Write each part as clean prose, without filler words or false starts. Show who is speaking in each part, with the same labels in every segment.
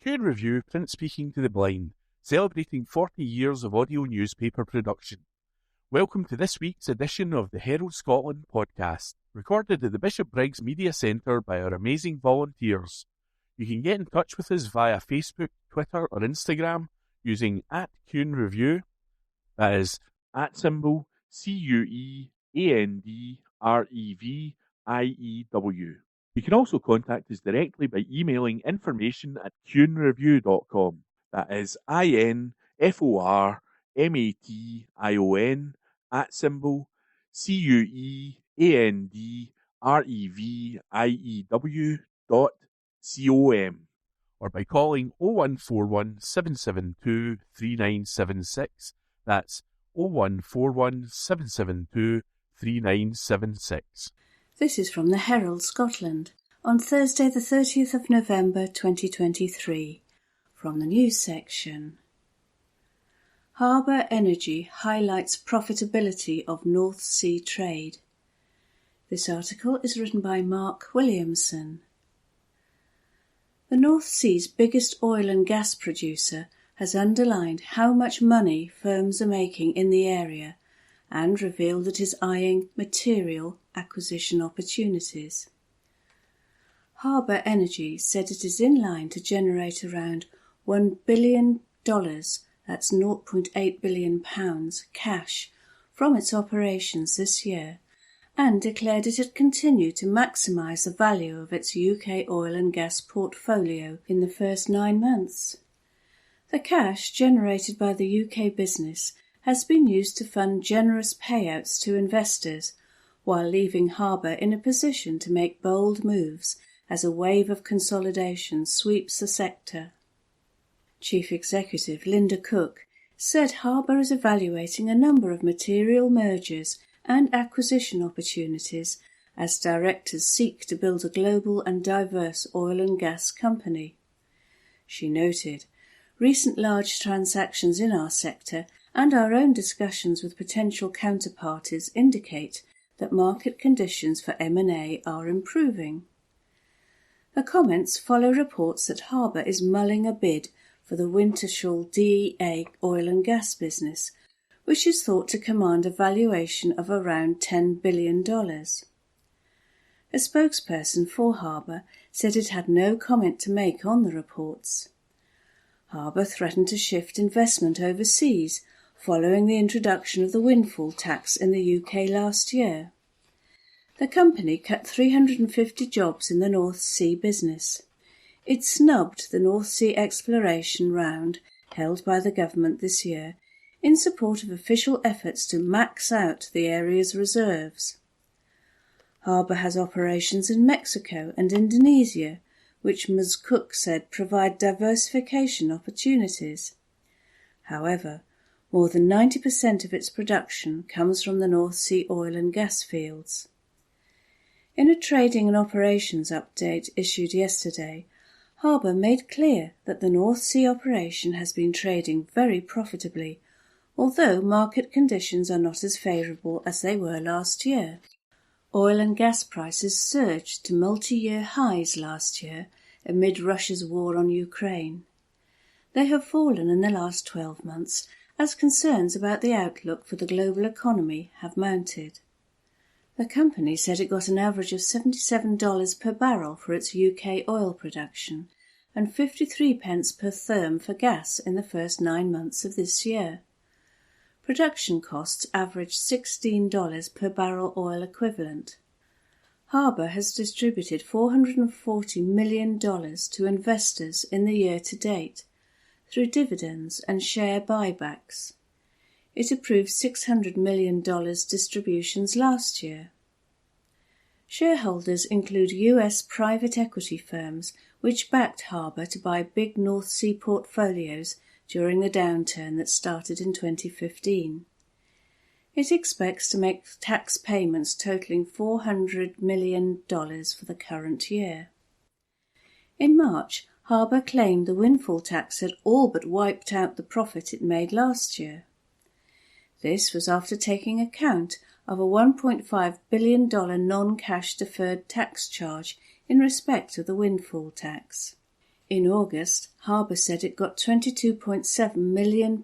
Speaker 1: Q&A Review Print Speaking to the Blind, celebrating 40 years of audio newspaper production. Welcome to this week's edition of the Herald Scotland Podcast, recorded at the Bishop Briggs Media Centre by our amazing volunteers. You can get in touch with us via Facebook, Twitter or Instagram using @Q&A Review, that is @symbol CUEANDREVIEW. You can also contact us directly by emailing information@QuenReview.com. That is INFORMATION @CUEANDREVIEW.com, or by calling 0141 772 3976. That's 0141 772 3976.
Speaker 2: This is from the Herald Scotland on Thursday the 30th of November 2023, from the news section. Harbour Energy highlights profitability of North Sea trade. This article is written by Mark Williamson. The North Sea's biggest oil and gas producer has underlined how much money firms are making in the area and revealed it is eyeing material acquisition opportunities. Harbour Energy said it is in line to generate around $1 billion, that's £0.8 billion, cash from its operations this year, and declared it had continued to maximise the value of its UK oil and gas portfolio in the first 9 months. The cash generated by the UK business has been used to fund generous payouts to investors, while leaving Harbour in a position to make bold moves as a wave of consolidation sweeps the sector. Chief Executive Linda Cook said Harbour is evaluating a number of material mergers and acquisition opportunities as directors seek to build a global and diverse oil and gas company. She noted, "Recent large transactions in our sector and our own discussions with potential counterparties indicate that market conditions for M&A are improving." The comments follow reports that Harbour is mulling a bid for the Wintershall DEA oil and gas business, which is thought to command a valuation of around $10 billion. A spokesperson for Harbour said it had no comment to make on the reports. Harbour threatened to shift investment overseas following the introduction of the windfall tax in the UK last year. The company cut 350 jobs in the North Sea business. It snubbed the North Sea exploration round held by the government this year in support of official efforts to max out the area's reserves. Harbour has operations in Mexico and Indonesia, which Ms. Cook said provide diversification opportunities. However, more than 90% of its production comes from the North Sea oil and gas fields. In a trading and operations update issued yesterday, Harbour made clear that the North Sea operation has been trading very profitably, although market conditions are not as favourable as they were last year. Oil and gas prices surged to multi-year highs last year amid Russia's war on Ukraine. They have fallen in the last 12 months as concerns about the outlook for the global economy have mounted. The company said it got an average of $77 per barrel for its UK oil production and 53 pence per therm for gas in the first 9 months of this year. Production costs averaged $16 per barrel oil equivalent. Harbour has distributed $440 million to investors in the year to date through dividends and share buybacks. It approved $600 million distributions last year. Shareholders include US private equity firms which backed Harbour to buy big North Sea portfolios during the downturn that started in 2015. It expects to make tax payments totaling $400 million for the current year. In March, Harbour claimed the windfall tax had all but wiped out the profit it made last year. This was after taking account of a $1.5 billion non-cash deferred tax charge in respect of the windfall tax. In August, Harbour said it got £22.7 million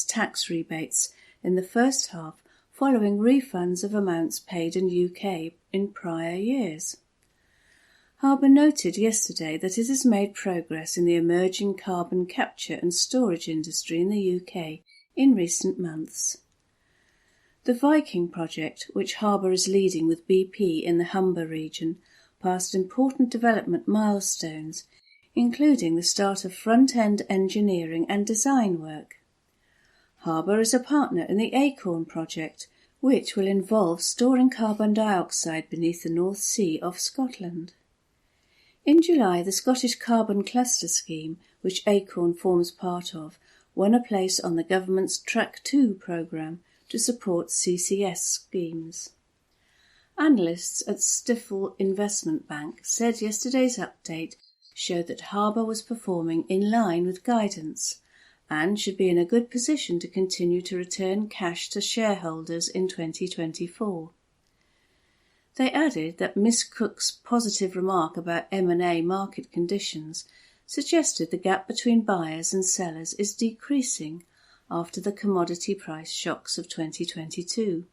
Speaker 2: tax rebates in the first half following refunds of amounts paid in UK in prior years. Harbour noted yesterday that it has made progress in the emerging carbon capture and storage industry in the UK in recent months. The Viking project, which Harbour is leading with BP in the Humber region, passed important development milestones, including the start of front-end engineering and design work. Harbour is a partner in the Acorn project, which will involve storing carbon dioxide beneath the North Sea off Scotland. In July, the Scottish Carbon Cluster Scheme, which Acorn forms part of, won a place on the government's Track 2 programme to support CCS schemes. Analysts at Stifel Investment Bank said yesterday's update showed that Harbour was performing in line with guidance and should be in a good position to continue to return cash to shareholders in 2024. They added that Ms Cook's positive remark about M&A market conditions suggested the gap between buyers and sellers is decreasing after the commodity price shocks of 2022.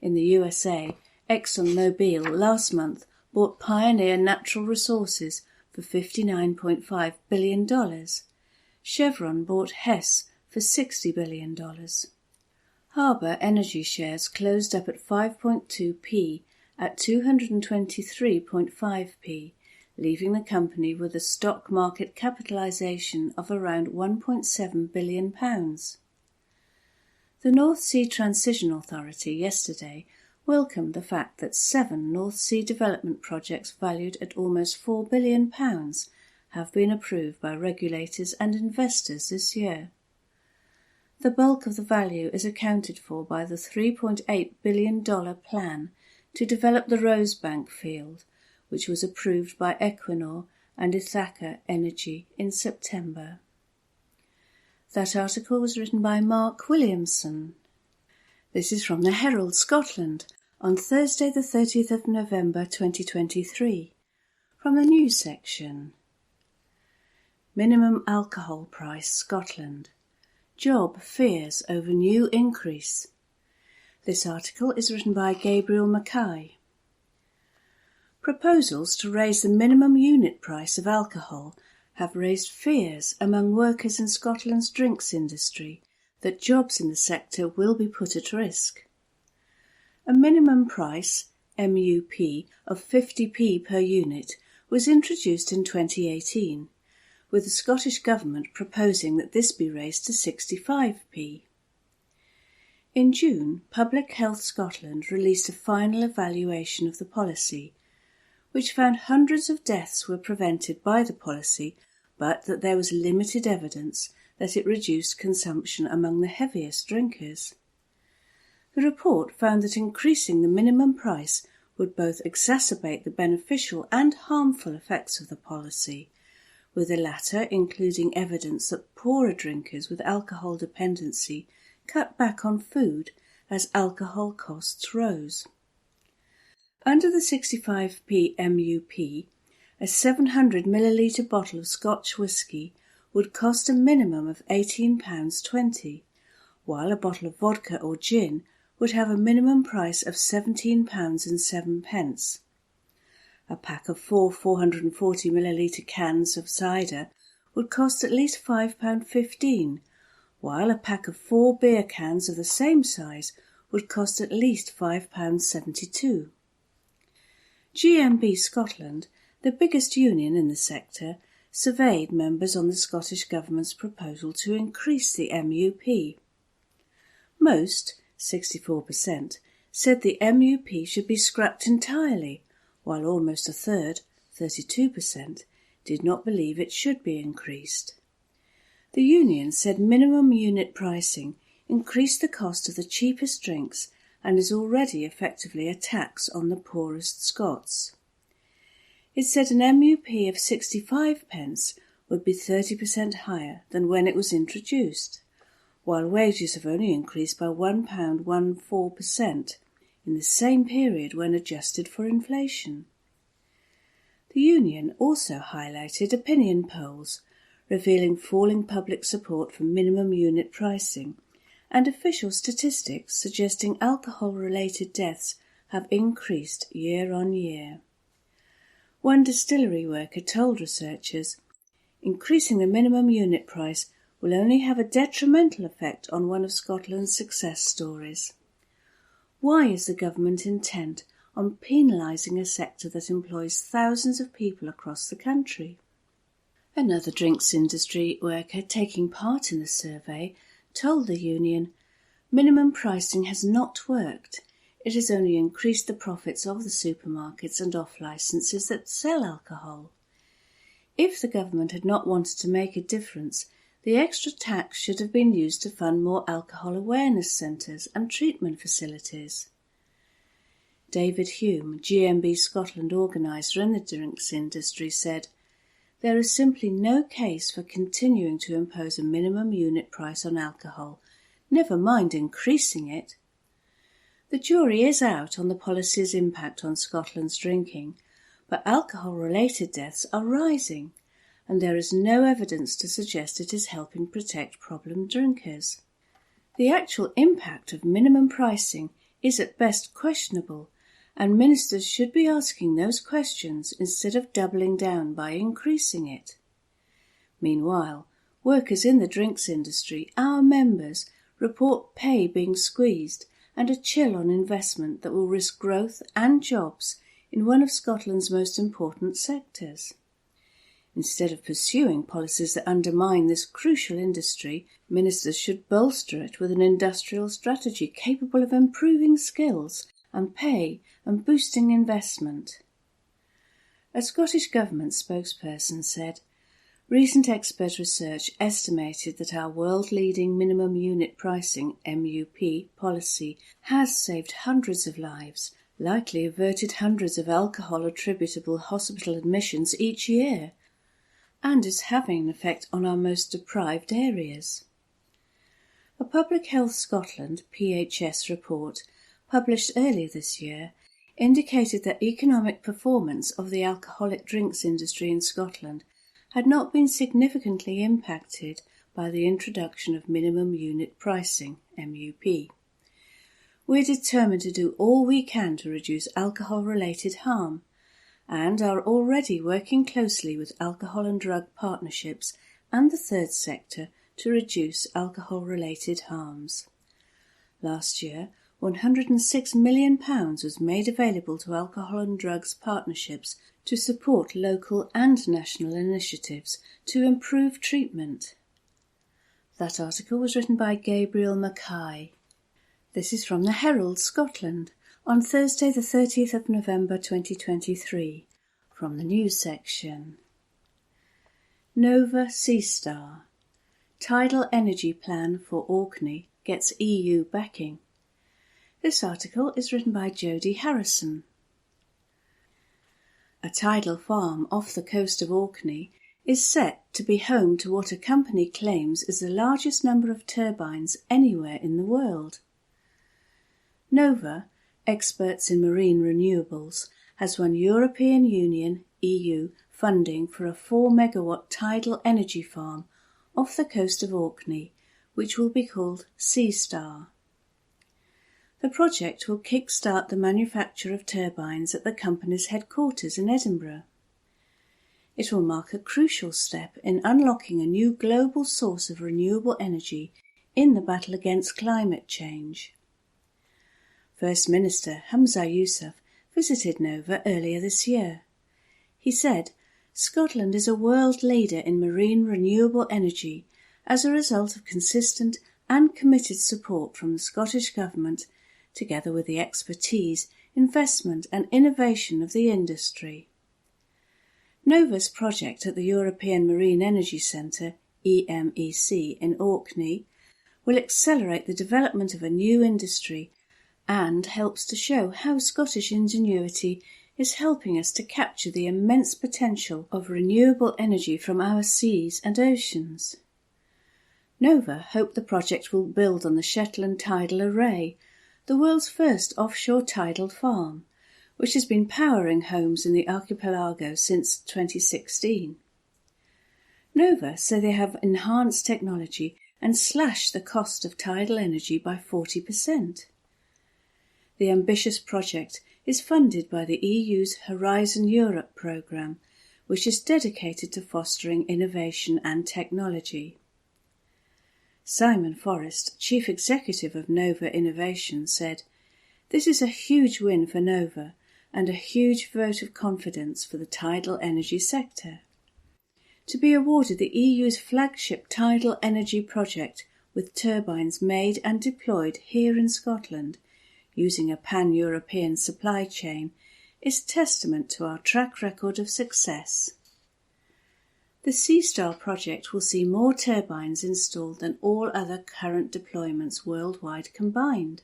Speaker 2: In the USA, ExxonMobil last month bought Pioneer Natural Resources for $59.5 billion. Chevron bought Hess for $60 billion. Harbour Energy shares closed up at 5.2p at 223.5p, leaving the company with a stock market capitalisation of around £1.7 billion. The North Sea Transition Authority yesterday welcomed the fact that 7 North Sea development projects valued at almost £4 billion have been approved by regulators and investors this year. The bulk of the value is accounted for by the $3.8 billion plan to develop the Rosebank field, which was approved by Equinor and Ithaca Energy in September. That article was written by Mark Williamson. This is from the Herald Scotland on Thursday the 30th of November 2023, from the news section. Minimum alcohol price Scotland. Job fears over new increase. This article is written by Gabriel Mackay. Proposals to raise the minimum unit price of alcohol have raised fears among workers in Scotland's drinks industry that jobs in the sector will be put at risk. A minimum price, MUP, of 50p per unit was introduced in 2018, with the Scottish Government proposing that this be raised to 65p. In June, Public Health Scotland released a final evaluation of the policy, which found hundreds of deaths were prevented by the policy, but that there was limited evidence that it reduced consumption among the heaviest drinkers. The report found that increasing the minimum price would both exacerbate the beneficial and harmful effects of the policy, with the latter including evidence that poorer drinkers with alcohol dependency cut back on food as alcohol costs rose. Under the 65p MUP, a 700 millilitre bottle of Scotch whisky would cost a minimum of £18.20, while a bottle of vodka or gin would have a minimum price of £17.07. A pack of 4 440 millilitre cans of cider would cost at least £5.15, while a pack of 4 beer cans of the same size would cost at least £5.72. GMB Scotland, the biggest union in the sector, surveyed members on the Scottish Government's proposal to increase the MUP. Most, 64%, said the MUP should be scrapped entirely, while almost a third, 32%, did not believe it should be increased. The union said minimum unit pricing increased the cost of the cheapest drinks and is already effectively a tax on the poorest Scots. It said an MUP of 65 pence would be 30% higher than when it was introduced, while wages have only increased by £1.14% in the same period when adjusted for inflation. The union also highlighted opinion polls, revealing falling public support for minimum unit pricing, and official statistics suggesting alcohol-related deaths have increased year on year. One distillery worker told researchers, "Increasing the minimum unit price will only have a detrimental effect on one of Scotland's success stories. Why is the government intent on penalising a sector that employs thousands of people across the country?" Another drinks industry worker taking part in the survey told the union, "Minimum pricing has not worked. It has only increased the profits of the supermarkets and off-licences that sell alcohol. If the government had not wanted to make a difference, the extra tax should have been used to fund more alcohol awareness centres and treatment facilities." David Hume, GMB Scotland organiser in the drinks industry, said, "There is simply no case for continuing to impose a minimum unit price on alcohol, never mind increasing it. The jury is out on the policy's impact on Scotland's drinking, but alcohol-related deaths are rising, and there is no evidence to suggest it is helping protect problem drinkers. The actual impact of minimum pricing is at best questionable, and ministers should be asking those questions instead of doubling down by increasing it." Meanwhile, workers in the drinks industry, our members, report pay being squeezed and a chill on investment that will risk growth and jobs in one of Scotland's most important sectors. Instead of pursuing policies that undermine this crucial industry, ministers should bolster it with an industrial strategy capable of improving skills and pay and boosting investment. A Scottish Government spokesperson said, "Recent expert research estimated that our world-leading minimum unit pricing (MUP) policy has saved hundreds of lives, likely averted hundreds of alcohol-attributable hospital admissions each year, and is having an effect on our most deprived areas." A Public Health Scotland (PHS) report published earlier this year indicated that economic performance of the alcoholic drinks industry in Scotland had not been significantly impacted by the introduction of minimum unit pricing (MUP). "We're determined to do all we can to reduce alcohol-related harm, and are already working closely with alcohol and drug partnerships and the third sector to reduce alcohol-related harms." Last year, £106 million was made available to alcohol and drugs partnerships to support local and national initiatives to improve treatment. That article was written by Gabriel Mackay. This is from the Herald Scotland on Thursday the 30th of November 2023, from the news section. Nova Seastar. Tidal energy plan for Orkney gets EU backing. This article is written by Jodie Harrison. A tidal farm off the coast of Orkney is set to be home to what a company claims is the largest number of turbines anywhere in the world. Nova, experts in marine renewables, has won European Union (EU) funding for a 4-megawatt tidal energy farm off the coast of Orkney, which will be called Seastar. The project will kick-start the manufacture of turbines at the company's headquarters in Edinburgh. It will mark a crucial step in unlocking a new global source of renewable energy in the battle against climate change. First Minister Hamza Yousaf visited Nova earlier this year. He said, "Scotland is a world leader in marine renewable energy as a result of consistent and committed support from the Scottish Government, together with the expertise, investment and innovation of the industry." Nova's project at the European Marine Energy Centre, EMEC, in Orkney, will accelerate the development of a new industry and helps to show how Scottish ingenuity is helping us to capture the immense potential of renewable energy from our seas and oceans. Nova hope the project will build on the Shetland Tidal Array, the world's first offshore tidal farm, which has been powering homes in the archipelago since 2016. Nova say they have enhanced technology and slashed the cost of tidal energy by 40%. The ambitious project is funded by the EU's Horizon Europe programme, which is dedicated to fostering innovation and technology. Simon Forrest, Chief Executive of Nova Innovation, said, "This is a huge win for Nova and a huge vote of confidence for the tidal energy sector. To be awarded the EU's flagship tidal energy project with turbines made and deployed here in Scotland using a pan-European supply chain is testament to our track record of success." The Seastar project will see more turbines installed than all other current deployments worldwide combined.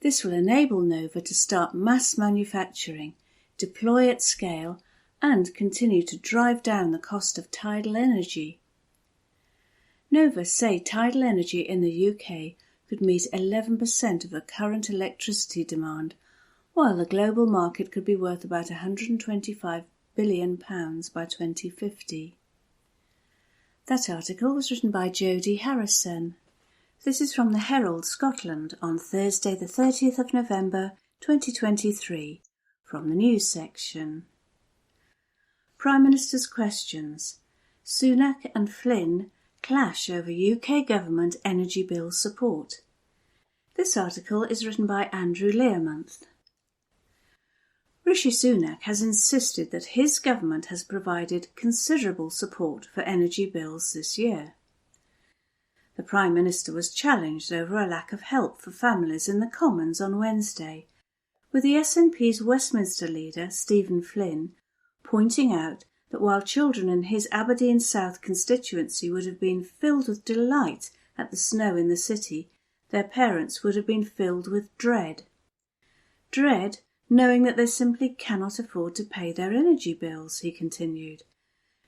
Speaker 2: This will enable Nova to start mass manufacturing, deploy at scale, and continue to drive down the cost of tidal energy. Nova say tidal energy in the UK could meet 11% of the current electricity demand, while the global market could be worth about £125 billion by 2050. That article was written by Jodie Harrison. This is from the Herald Scotland on Thursday the 30th of November 2023, from the news section. Prime Minister's questions. Sunak and Flynn clash over UK government energy bill support. This article is written by Andrew Learmonth. Rishi Sunak has insisted that his government has provided considerable support for energy bills this year. The Prime Minister was challenged over a lack of help for families in the Commons on Wednesday, with the SNP's Westminster leader, Stephen Flynn, pointing out that while children in his Aberdeen South constituency would have been filled with delight at the snow in the city, their parents would have been filled with dread. Dread, knowing that they simply cannot afford to pay their energy bills, he continued.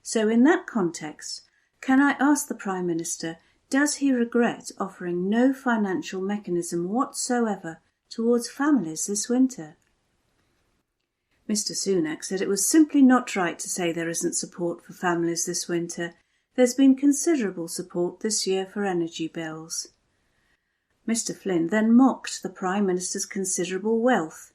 Speaker 2: So in that context, can I ask the Prime Minister, does he regret offering no financial mechanism whatsoever towards families this winter? Mr Sunak said it was simply not right to say there isn't support for families this winter. There's been considerable support this year for energy bills. Mr Flynn then mocked the Prime Minister's considerable wealth.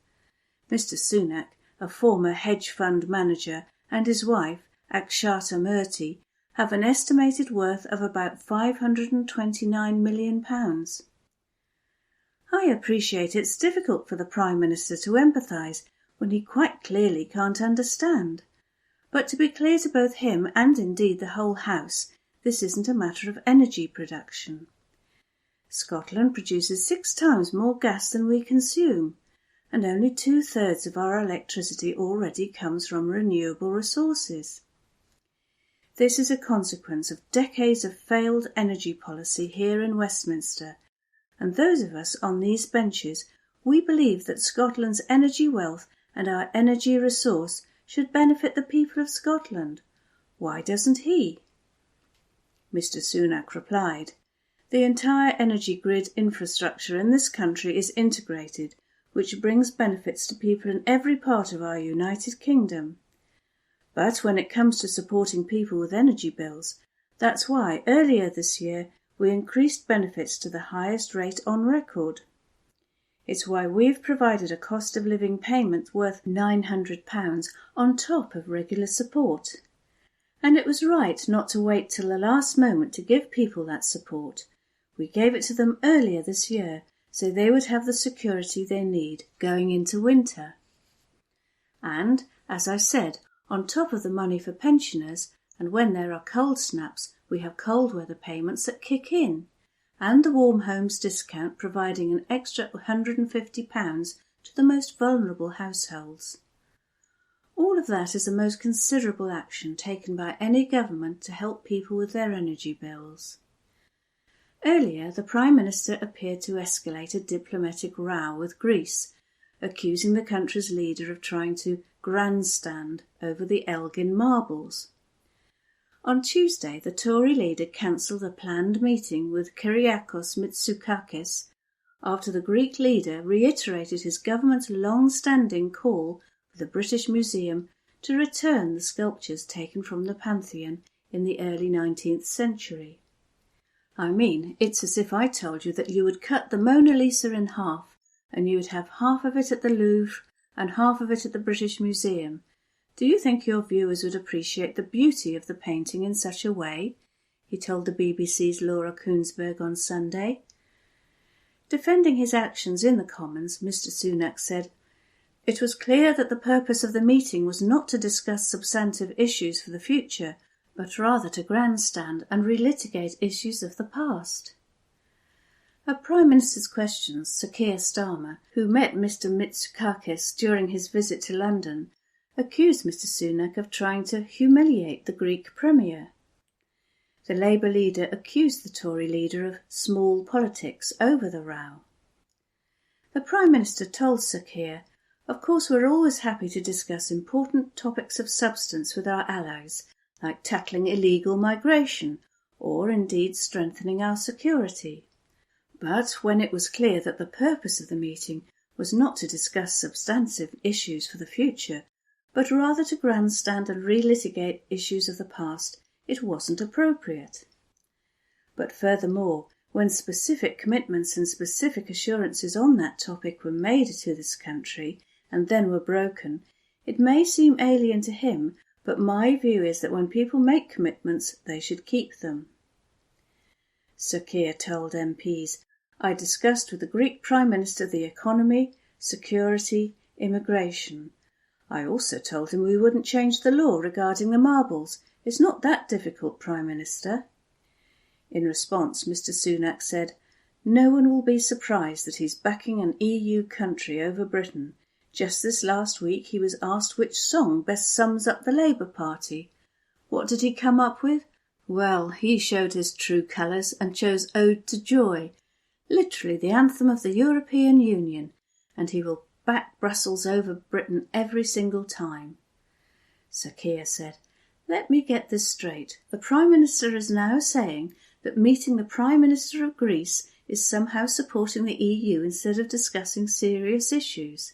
Speaker 2: Mr Sunak, a former hedge fund manager, and his wife, Akshata Murthy, have an estimated worth of about £529 million. I appreciate it's difficult for the Prime Minister to empathise when he quite clearly can't understand. But to be clear to both him and indeed the whole House, this isn't a matter of energy production. Scotland produces 6 times more gas than we consume, and only 2/3 of our electricity already comes from renewable resources. This is a consequence of decades of failed energy policy here in Westminster, and those of us on these benches, we believe that Scotland's energy wealth and our energy resource should benefit the people of Scotland. Why doesn't he? Mr Sunak replied, "The entire energy grid infrastructure in this country is integrated, which brings benefits to people in every part of our United Kingdom. But when it comes to supporting people with energy bills, that's why earlier this year we increased benefits to the highest rate on record. It's why we've provided a cost of living payment worth £900 on top of regular support. And it was right not to wait till the last moment to give people that support. We gave it to them earlier this year, so they would have the security they need going into winter. And, as I said, on top of the money for pensioners, and when there are cold snaps, we have cold weather payments that kick in, and the Warm Homes discount providing an extra £150 to the most vulnerable households. All of that is the most considerable action taken by any government to help people with their energy bills." Earlier, the Prime Minister appeared to escalate a diplomatic row with Greece, accusing the country's leader of trying to grandstand over the Elgin marbles. On Tuesday, the Tory leader cancelled a planned meeting with Kyriakos Mitsotakis after the Greek leader reiterated his government's long-standing call for the British Museum to return the sculptures taken from the Pantheon in the early 19th century. I mean, it's as if I told you that you would cut the Mona Lisa in half and you would have half of it at the Louvre and half of it at the British Museum. Do you think your viewers would appreciate the beauty of the painting in such a way? He told the BBC's Laura Koonsberg on Sunday. Defending his actions in the Commons, Mr Sunak said, "It was clear that the purpose of the meeting was not to discuss substantive issues for the future, but rather to grandstand and relitigate issues of the past." At Prime Minister's Questions, Sir Keir Starmer, who met Mr Mitsotakis during his visit to London, accused Mr Sunak of trying to humiliate the Greek Premier. The Labour leader accused the Tory leader of small politics over the row. The Prime Minister told Sir Keir, "Of course we're always happy to discuss important topics of substance with our allies, like tackling illegal migration, or indeed strengthening our security. But when it was clear that the purpose of the meeting was not to discuss substantive issues for the future, but rather to grandstand and relitigate issues of the past, it wasn't appropriate." But furthermore, when specific commitments and specific assurances on that topic were made to this country and then were broken, it may seem alien to him, but my view is that when people make commitments, they should keep them. Sir Keir told MPs, "I discussed with the Greek Prime Minister the economy, security, immigration. I also told him we wouldn't change the law regarding the marbles. It's not that difficult, Prime Minister." In response, Mr Sunak said, "No one will be surprised that he's backing an EU country over Britain. Just this last week he was asked which song best sums up the Labour Party. What did he come up with? Well, he showed his true colours and chose Ode to Joy, literally the anthem of the European Union, and he will back Brussels over Britain every single time." Sir Keir said, "Let me get this straight. The Prime Minister is now saying that meeting the Prime Minister of Greece is somehow supporting the EU instead of discussing serious issues."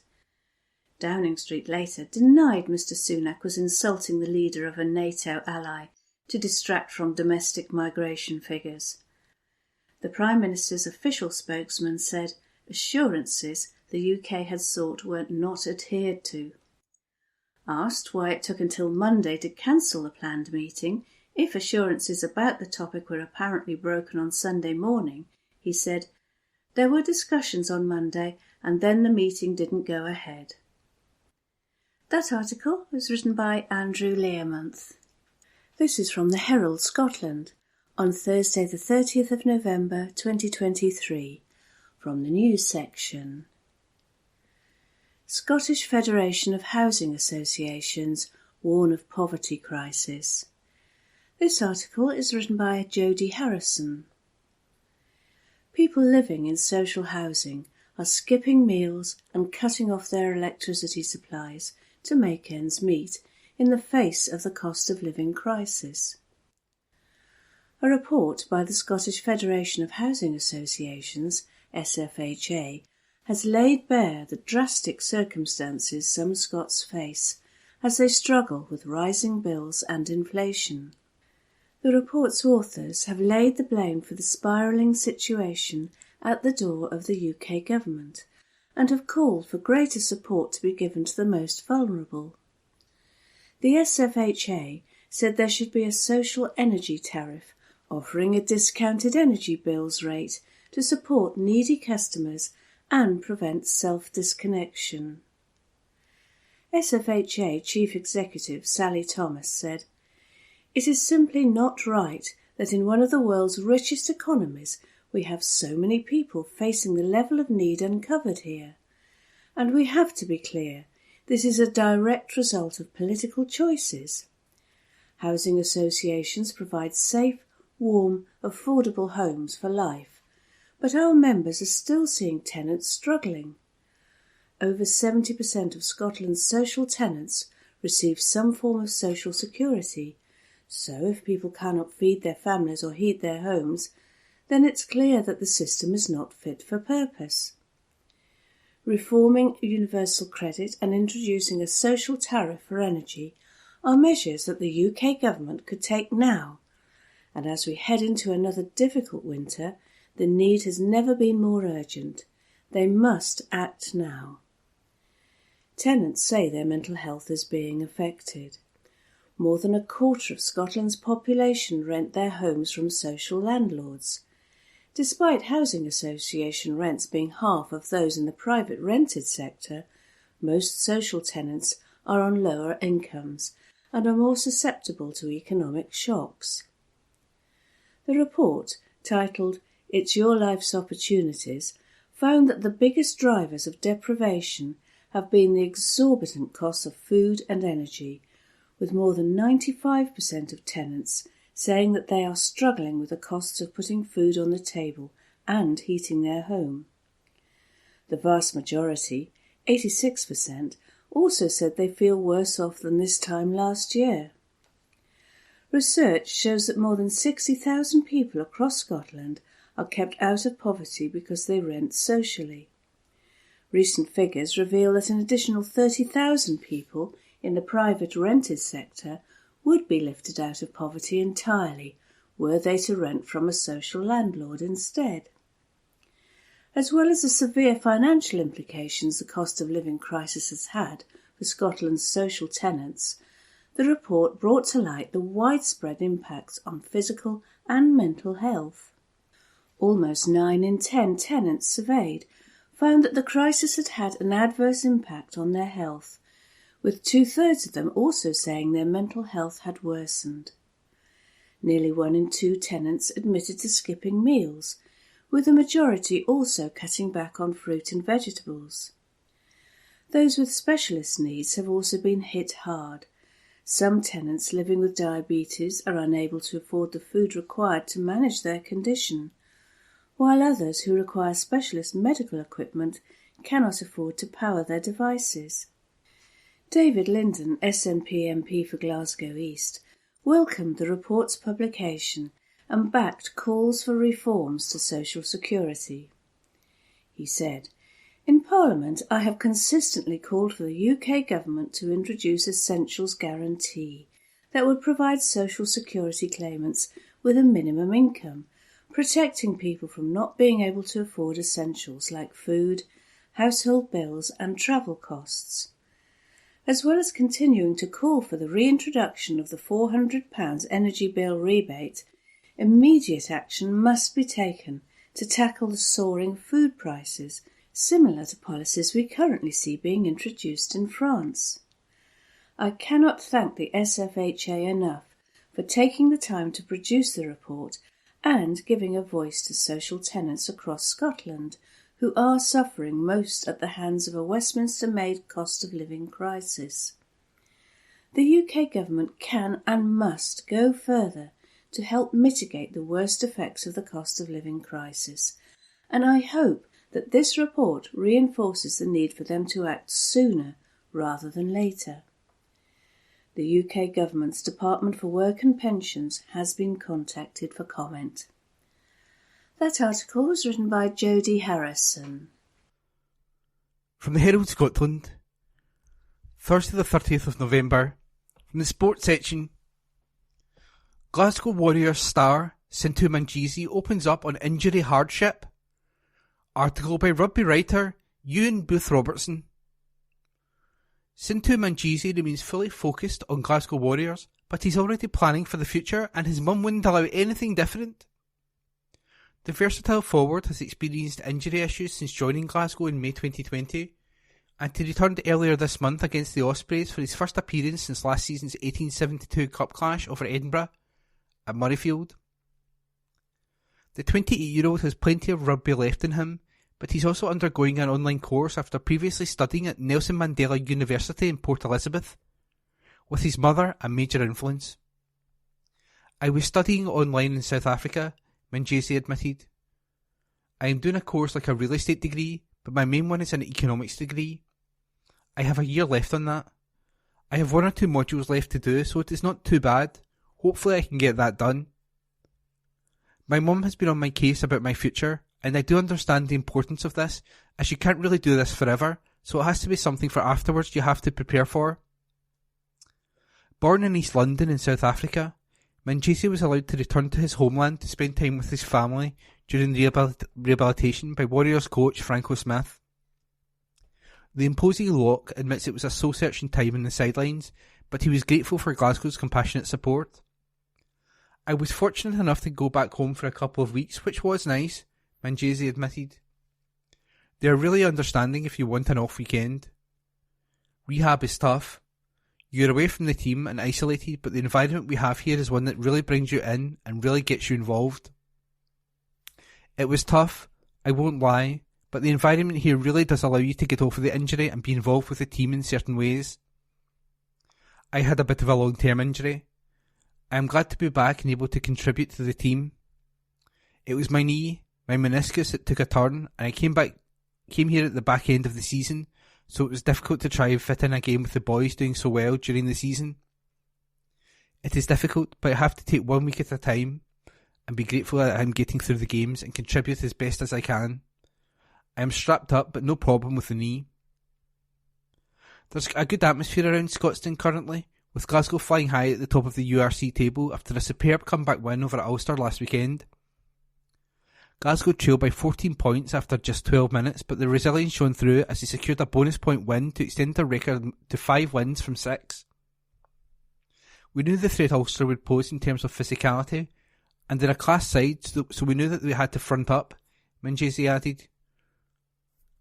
Speaker 2: Downing Street later denied Mr Sunak was insulting the leader of a NATO ally to distract from domestic migration figures. The Prime Minister's official spokesman said assurances the UK had sought were not adhered to. Asked why it took until Monday to cancel the planned meeting, if assurances about the topic were apparently broken on Sunday morning, he said, "There were discussions on Monday and then the meeting didn't go ahead." That article was written by Andrew Learmonth. This is from the Herald Scotland on Thursday the 30th of November 2023, from the news section. Scottish Federation of Housing Associations warn of poverty crisis. This article is written by Jodie Harrison. People living in social housing are skipping meals and cutting off their electricity supplies to make ends meet in the face of the cost of living crisis. A report by the Scottish Federation of Housing Associations, SFHA, has laid bare the drastic circumstances some Scots face as they struggle with rising bills and inflation. The report's authors have laid the blame for the spiralling situation at the door of the UK government and have called for greater support to be given to the most vulnerable. The SFHA said there should be a social energy tariff offering a discounted energy bills rate to support needy customers and prevent self-disconnection. SFHA Chief Executive Sally Thomas said, "It is simply not right that in one of the world's richest economies we have so many people facing the level of need uncovered here. And we have to be clear, this is a direct result of political choices. Housing associations provide safe, warm, affordable homes for life, but our members are still seeing tenants struggling. Over 70% of Scotland's social tenants receive some form of social security, so if people cannot feed their families or heat their homes, then it's clear that the system is not fit for purpose. Reforming universal credit and introducing a social tariff for energy are measures that the UK government could take now, and as we head into another difficult winter, the need has never been more urgent. They must act now. Tenants say their mental health is being affected. More than a quarter of Scotland's population rent their homes from social landlords. Despite housing association rents being half of those in the private rented sector, most social tenants are on lower incomes and are more susceptible to economic shocks. The report, titled "It's Your Life's Opportunities," found that the biggest drivers of deprivation have been the exorbitant costs of food and energy, with more than 95% of tenants saying that they are struggling with the costs of putting food on the table and heating their home. The vast majority, 86%, also said they feel worse off than this time last year. Research shows that more than 60,000 people across Scotland are kept out of poverty because they rent socially. Recent figures reveal that an additional 30,000 people in the private rented sector would be lifted out of poverty entirely were they to rent from a social landlord instead. As well as the severe financial implications the cost of living crisis has had for Scotland's social tenants, the report brought to light the widespread impacts on physical and mental health. Almost 9 in 10 tenants surveyed found that the crisis had had an adverse impact on their health, with 2/3 of them also saying their mental health had worsened. Nearly 1 in 2 tenants admitted to skipping meals, with the majority also cutting back on fruit and vegetables. Those with specialist needs have also been hit hard. Some tenants living with diabetes are unable to afford the food required to manage their condition, while others who require specialist medical equipment cannot afford to power their devices. David Linden, SNP MP for Glasgow East, welcomed the report's publication and backed calls for reforms to social security. He said, "In Parliament I have consistently called for the UK government to introduce essentials guarantee that would provide social security claimants with a minimum income, protecting people from not being able to afford essentials like food, household bills and travel costs. As well as continuing to call for the reintroduction of the £400 energy bill rebate, immediate action must be taken to tackle the soaring food prices, similar to policies we currently see being introduced in France. I cannot thank the SFHA enough for taking the time to produce the report and giving a voice to social tenants across Scotland who are suffering most at the hands of a Westminster-made cost of living crisis. The UK government can and must go further to help mitigate the worst effects of the cost of living crisis, and I hope that this report reinforces the need for them to act sooner rather than later. The UK government's Department for Work and Pensions has been contacted for comment." That article was written by Jodie Harrison.
Speaker 3: From the Herald Scotland, Thursday the 30th of November, from the sports section, Glasgow Warriors star Sintu Manjizi opens up on injury hardship. Article by rugby writer Ewan Booth-Robertson. Sintu Manjizi remains fully focused on Glasgow Warriors, but he's already planning for the future and his mum wouldn't allow anything different. The versatile forward has experienced injury issues since joining Glasgow in May 2020, and he returned earlier this month against the Ospreys for his first appearance since last season's 1872 Cup clash over Edinburgh at Murrayfield. The 28-year-old has plenty of rugby left in him, but he's also undergoing an online course after previously studying at Nelson Mandela University in Port Elizabeth, with his mother a major influence. "I was studying online in South Africa," Manjizi admitted. "I am doing a course like a real estate degree, but my main one is an economics degree. I have a year left on that. I have 1 or 2 modules left to do, so it is not too bad. Hopefully I can get that done." My mum has been on my case about my future, and I do understand the importance of this, as you can't really do this forever, so it has to be something for afterwards you have to prepare for. Born in East London in South Africa, Manjesi was allowed to return to his homeland to spend time with his family during rehabilitation by Warriors coach Franco Smith. The imposing Locke admits it was a soul-searching time on the sidelines, but he was grateful for Glasgow's compassionate support. I was fortunate enough to go back home for a couple of weeks, which was nice, Manjesi admitted. They are really understanding if you want an off weekend. Rehab is tough. You're away from the team and isolated, but the environment we have here is one that really brings you in and really gets you involved. It was tough, I won't lie, but the environment here really does allow you to get over the injury and be involved with the team in certain ways. I had a bit of a long-term injury. I am glad to be back and able to contribute to the team. It was my knee, my meniscus that took a turn, and I came here at the back end of the season, so it was difficult to try and fit in a game with the boys doing so well during the season. It is difficult, but I have to take 1 week at a time and be grateful that I am getting through the games and contribute as best as I can. I am strapped up, but no problem with the knee. There's a good atmosphere around Scotland currently, with Glasgow flying high at the top of the URC table after a superb comeback win over Ulster last weekend. Glasgow trailed by 14 points after just 12 minutes, but the resilience shone through as they secured a bonus point win to extend their record to 5 wins from 6. We knew the threat Ulster would pose in terms of physicality, and they're a class side, so we knew that we had to front up, Manjesi added.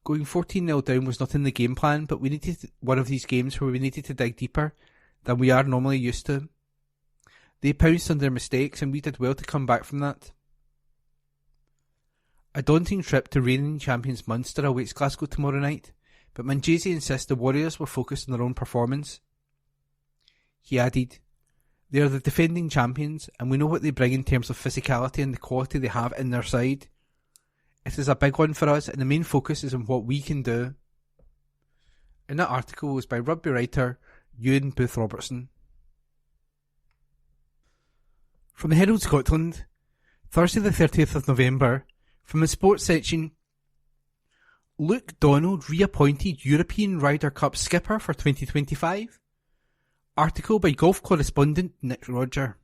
Speaker 3: Going 14-0 down was not in the game plan, but we needed one of these games where we needed to dig deeper than we are normally used to. They pounced on their mistakes, and we did well to come back from that. A daunting trip to reigning champions Munster awaits Glasgow tomorrow night, but Manjesi insists the Warriors were focused on their own performance. He added, "They are the defending champions, and we know what they bring in terms of physicality and the quality they have in their side. It is a big one for us, and the main focus is on what we can do." And that article was by rugby writer Ewan Booth Robertson. From the Herald Scotland, Thursday the 30th of November, from the sports section, Luke Donald reappointed European Ryder Cup skipper for 2025. Article by golf correspondent Nick Roger.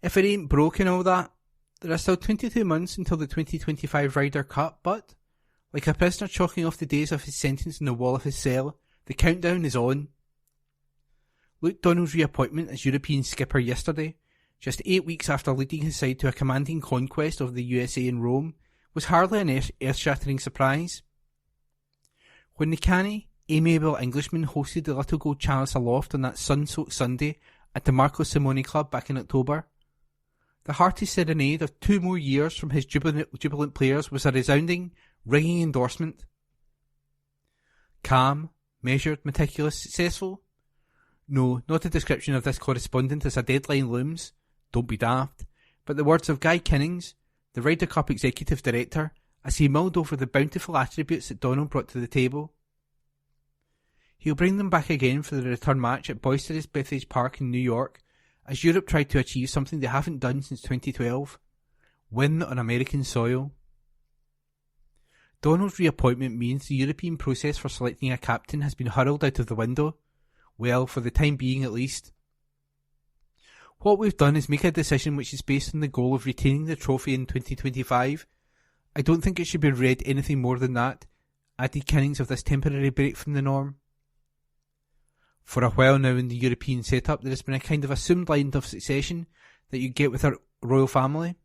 Speaker 3: If it ain't broke and all that, there are still 22 months until the 2025 Ryder Cup, but, like a prisoner chalking off the days of his sentence on the wall of his cell, the countdown is on. Luke Donald's reappointment as European skipper yesterday, just 8 weeks after leading his side to a commanding conquest of the USA in Rome, was hardly an earth-shattering surprise. When the canny, amiable Englishman hosted the Little Gold Chalice aloft on that sun-soaked Sunday at the Marco Simone Club back in October, the hearty serenade of 2 more years from his jubilant players was a resounding, ringing endorsement. Calm, measured, meticulous, successful? No, not a description of this correspondent as a deadline looms. Don't be daft. But the words of Guy Kinnings, the Ryder Cup Executive Director, as he mulled over the bountiful attributes that Donald brought to the table. He'll bring them back again for the return match at boisterous Bethesda Park in New York, as Europe tried to achieve something they haven't done since 2012. Win on American soil. Donald's reappointment means the European process for selecting a captain has been hurled out of the window. Well, for the time being at least. What we've done is make a decision which is based on the goal of retaining the trophy in 2025. I don't think it should be read anything more than that, added Kinnings of this temporary break from the norm. For a while now in the European setup, there has been a kind of assumed line of succession that you get with our royal family.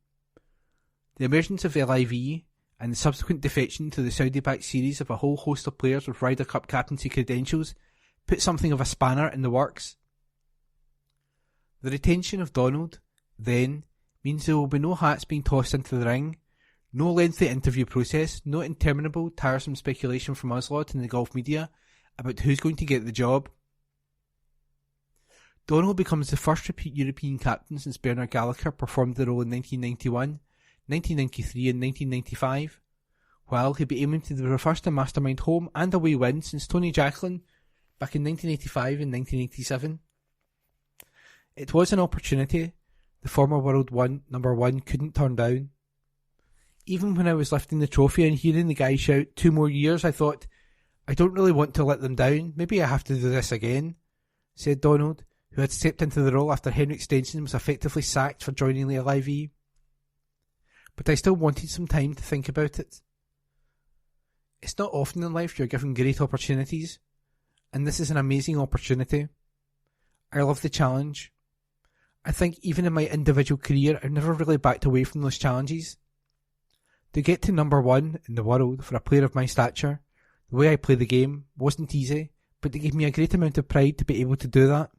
Speaker 3: The emergence of LIV and the subsequent defection to the Saudi-backed series of a whole host of players with Ryder Cup captaincy credentials put something of a spanner in the works. The retention of Donald, then, means there will be no hats being tossed into the ring, no lengthy interview process, no interminable, tiresome speculation from us lot in the golf media about who's going to get the job. Donald becomes the first repeat European captain since Bernard Gallagher performed the role in 1991, 1993 and 1995, while he'll be aiming to be the first to mastermind home and away wins since Tony Jacklin back in 1985 and 1987. It was an opportunity, the former world number one couldn't turn down. Even when I was lifting the trophy and hearing the guy shout 2 more years, I thought, I don't really want to let them down. Maybe I have to do this again, said Donald, who had stepped into the role after Henrik Stenson was effectively sacked for joining the LIV. But I still wanted some time to think about it. It's not often in life you're given great opportunities, and this is an amazing opportunity. I love the challenge. I think even in my individual career, I've never really backed away from those challenges. To get to number 1 in the world for a player of my stature, the way I play the game, wasn't easy, but it gave me a great amount of pride to be able to do that.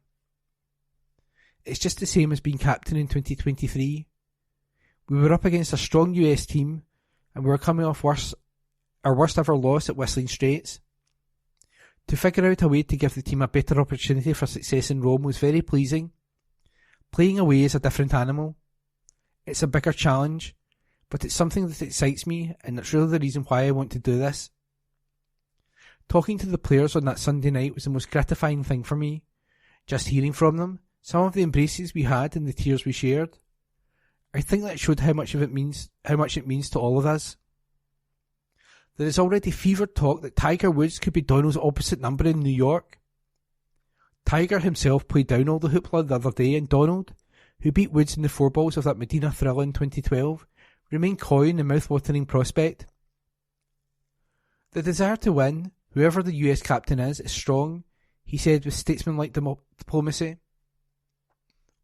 Speaker 3: It's just the same as being captain in 2023. We were up against a strong US team, and we were coming off our worst ever loss at Whistling Straits. To figure out a way to give the team a better opportunity for success in Rome was very pleasing. Playing away is a different animal. It's a bigger challenge, but it's something that excites me, and that's really the reason why I want to do this. Talking to the players on that Sunday night was the most gratifying thing for me. Just hearing from them, some of the embraces we had and the tears we shared. I think that showed how much it means to all of us. There is already fevered talk that Tiger Woods could be Donald's opposite number in New York. Tiger himself played down all the hoopla the other day, and Donald, who beat Woods in the 4 balls of that Medina Thrill in 2012, remained coy in the mouth-watering prospect. The desire to win, whoever the US captain is strong, he said with statesmanlike diplomacy.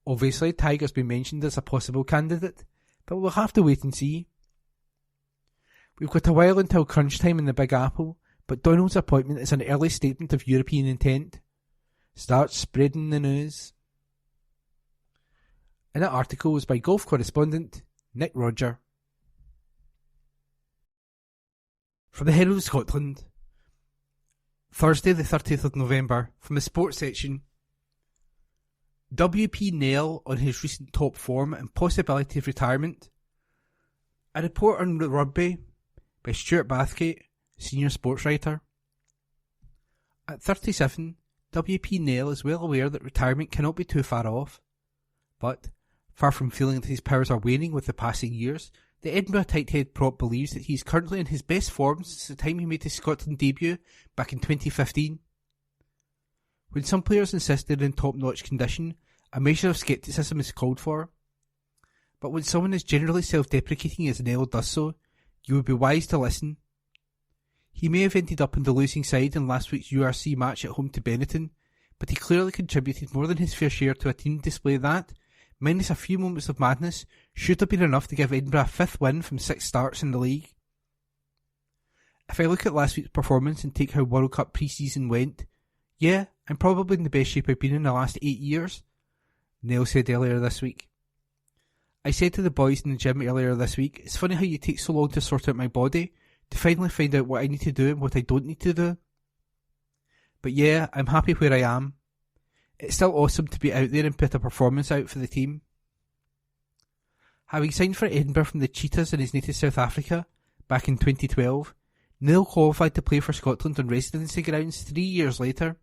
Speaker 3: Obviously, Tiger's been mentioned as a possible candidate, but we'll have to wait and see. We've got a while until crunch time in the Big Apple, but Donald's appointment is an early statement of European intent. Start spreading the news. And that article was by golf correspondent Nick Roger. For the Herald Scotland, Thursday the 30th of November, from the sports section. WP Nell on his recent top form and possibility of retirement. A report on rugby by Stuart Bathgate, senior sports writer. At 37, WP Nell is well aware that retirement cannot be too far off, but, far from feeling that his powers are waning with the passing years, the Edinburgh tight-head prop believes that he is currently in his best form since the time he made his Scotland debut back in 2015. When some players insist they're in top-notch condition, a measure of scepticism is called for. But when someone as generally self-deprecating as Nell does so, you would be wise to listen. He may have ended up on the losing side in last week's URC match at home to Benetton, but he clearly contributed more than his fair share to a team display that, minus a few moments of madness, should have been enough to give Edinburgh a 5th win from 6 starts in the league. If I look at last week's performance and take how World Cup pre-season went, yeah, I'm probably in the best shape I've been in the last 8 years, Nell said earlier this week. I said to the boys in the gym earlier this week, it's funny how you take so long to sort out my body, to finally find out what I need to do and what I don't need to do. But yeah, I'm happy where I am. It's still awesome to be out there and put a performance out for the team. Having signed for Edinburgh from the Cheetahs in his native South Africa back in 2012, Nell qualified to play for Scotland on residency grounds 3 years later.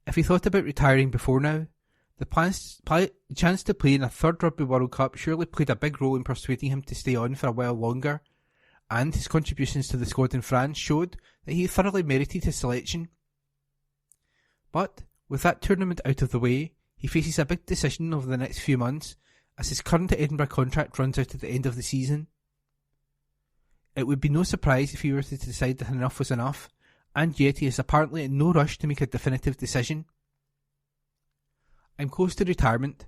Speaker 3: If he thought about retiring before now, the chance to play in a 3rd Rugby World Cup surely played a big role in persuading him to stay on for a while longer, and his contributions to the squad in France showed that he thoroughly merited his selection. But, with that tournament out of the way, he faces a big decision over the next few months, as his current Edinburgh contract runs out at the end of the season. It would be no surprise if he were to decide that enough was enough, and yet he is apparently in no rush to make a definitive decision. I'm close to retirement.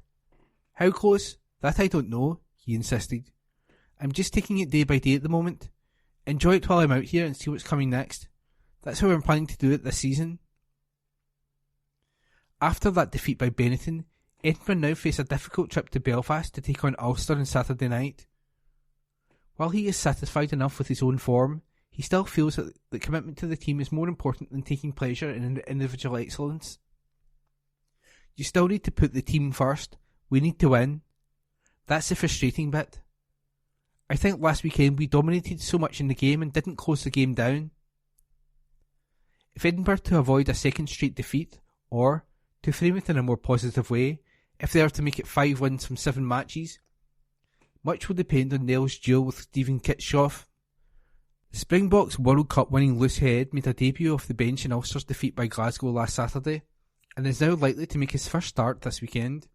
Speaker 3: How close? That I don't know, he insisted. I'm just taking it day by day at the moment. Enjoy it while I'm out here and see what's coming next. That's how I'm planning to do it this season. After that defeat by Benetton, Edinburgh now face a difficult trip to Belfast to take on Ulster on Saturday night. While he is satisfied enough with his own form, he still feels that the commitment to the team is more important than taking pleasure in individual excellence. You still need to put the team first. We need to win. That's the frustrating bit. I think last weekend we dominated so much in the game and didn't close the game down. If Edinburgh to avoid a second straight defeat, or, to frame it in a more positive way, if they are to make it 5 wins from 7 matches. Much will depend on Neil's duel with Stephen Kitshoff. The Springboks World Cup winning loose head made a debut off the bench in Ulster's defeat by Glasgow last Saturday, and is now likely to make his first start this weekend.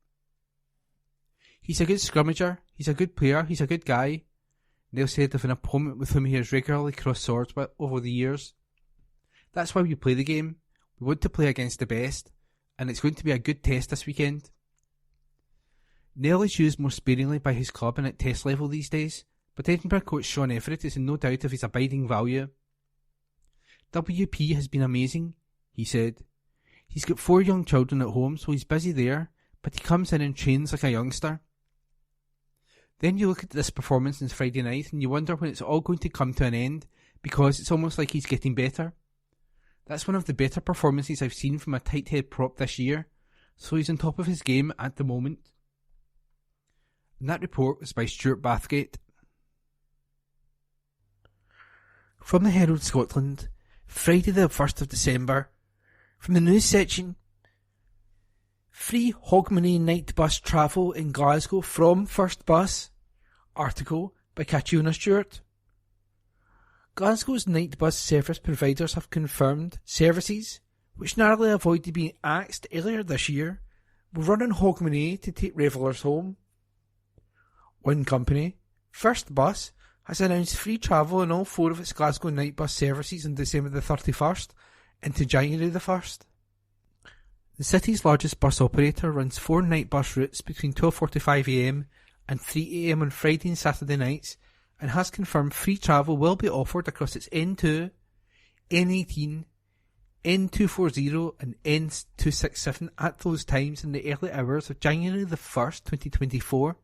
Speaker 3: He's a good scrummager, he's a good player, he's a good guy, Neil said of an opponent with whom he has regularly crossed swords with over the years. That's why we play the game. We want to play against the best, and it's going to be a good test this weekend. Neil is used more sparingly by his club and at test level these days, but Edinburgh coach Sean Everett is in no doubt of his abiding value. WP has been amazing, he said. He's got 4 young children at home, so he's busy there, but he comes in and trains like a youngster. Then you look at this performance since Friday night and you wonder when it's all going to come to an end, because it's almost like he's getting better. That's one of the better performances I've seen from a tight head prop this year, so he's on top of his game at the moment. And that report was by Stuart Bathgate. From the Herald Scotland, Friday the 1st of December, from the news section: Free Hogmanay night bus travel in Glasgow from First Bus. Article by Catriona Stewart. Glasgow's night bus service providers have confirmed services, which narrowly avoided being axed earlier this year, will run on Hogmanay to take revellers home. One company, First Bus, has announced free travel on all 4 of its Glasgow night bus services on December the 31st into January the 1st. The city's largest bus operator runs 4 night bus routes between 12:45am and 3am on Friday and Saturday nights, and has confirmed free travel will be offered across its N2, N18, N240 and N267 at those times in the early hours of January the 1st, 2024.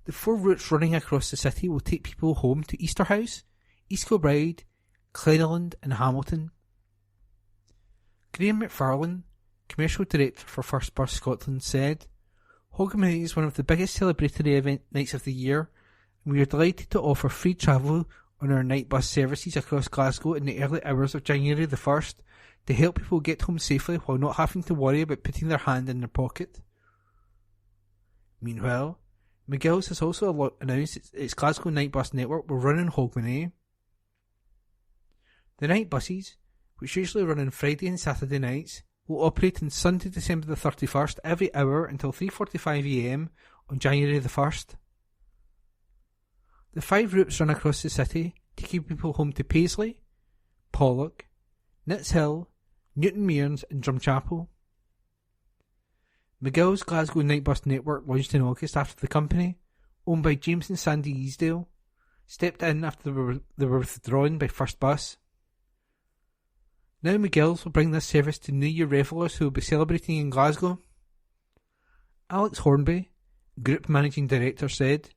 Speaker 3: The 4 routes running across the city will take people home to Easterhouse, East Kilbride, Gleneland and Hamilton. Graham McFarlane, Commercial Director for First Bus Scotland, said, Hogmanay is one of the biggest celebratory event nights of the year, and we are delighted to offer free travel on our night bus services across Glasgow in the early hours of January the 1st to help people get home safely while not having to worry about putting their hand in their pocket. Meanwhile, McGill's has also announced its Glasgow night bus network will run in Hogmanay. The night buses, which usually run on Friday and Saturday nights, will operate on Sunday, December the 31st every hour until 3:45am on January the 1st. The 5 routes run across the city, taking people home to Paisley, Pollock, Nits Hill, Newton Mearns and Drumchapel. McGill's Glasgow night bus network launched in August after the company, owned by James and Sandy Easdale, stepped in after they were withdrawn by First Bus. Now McGill's will bring this service to New Year revellers who will be celebrating in Glasgow. Alex Hornby, Group Managing Director, said,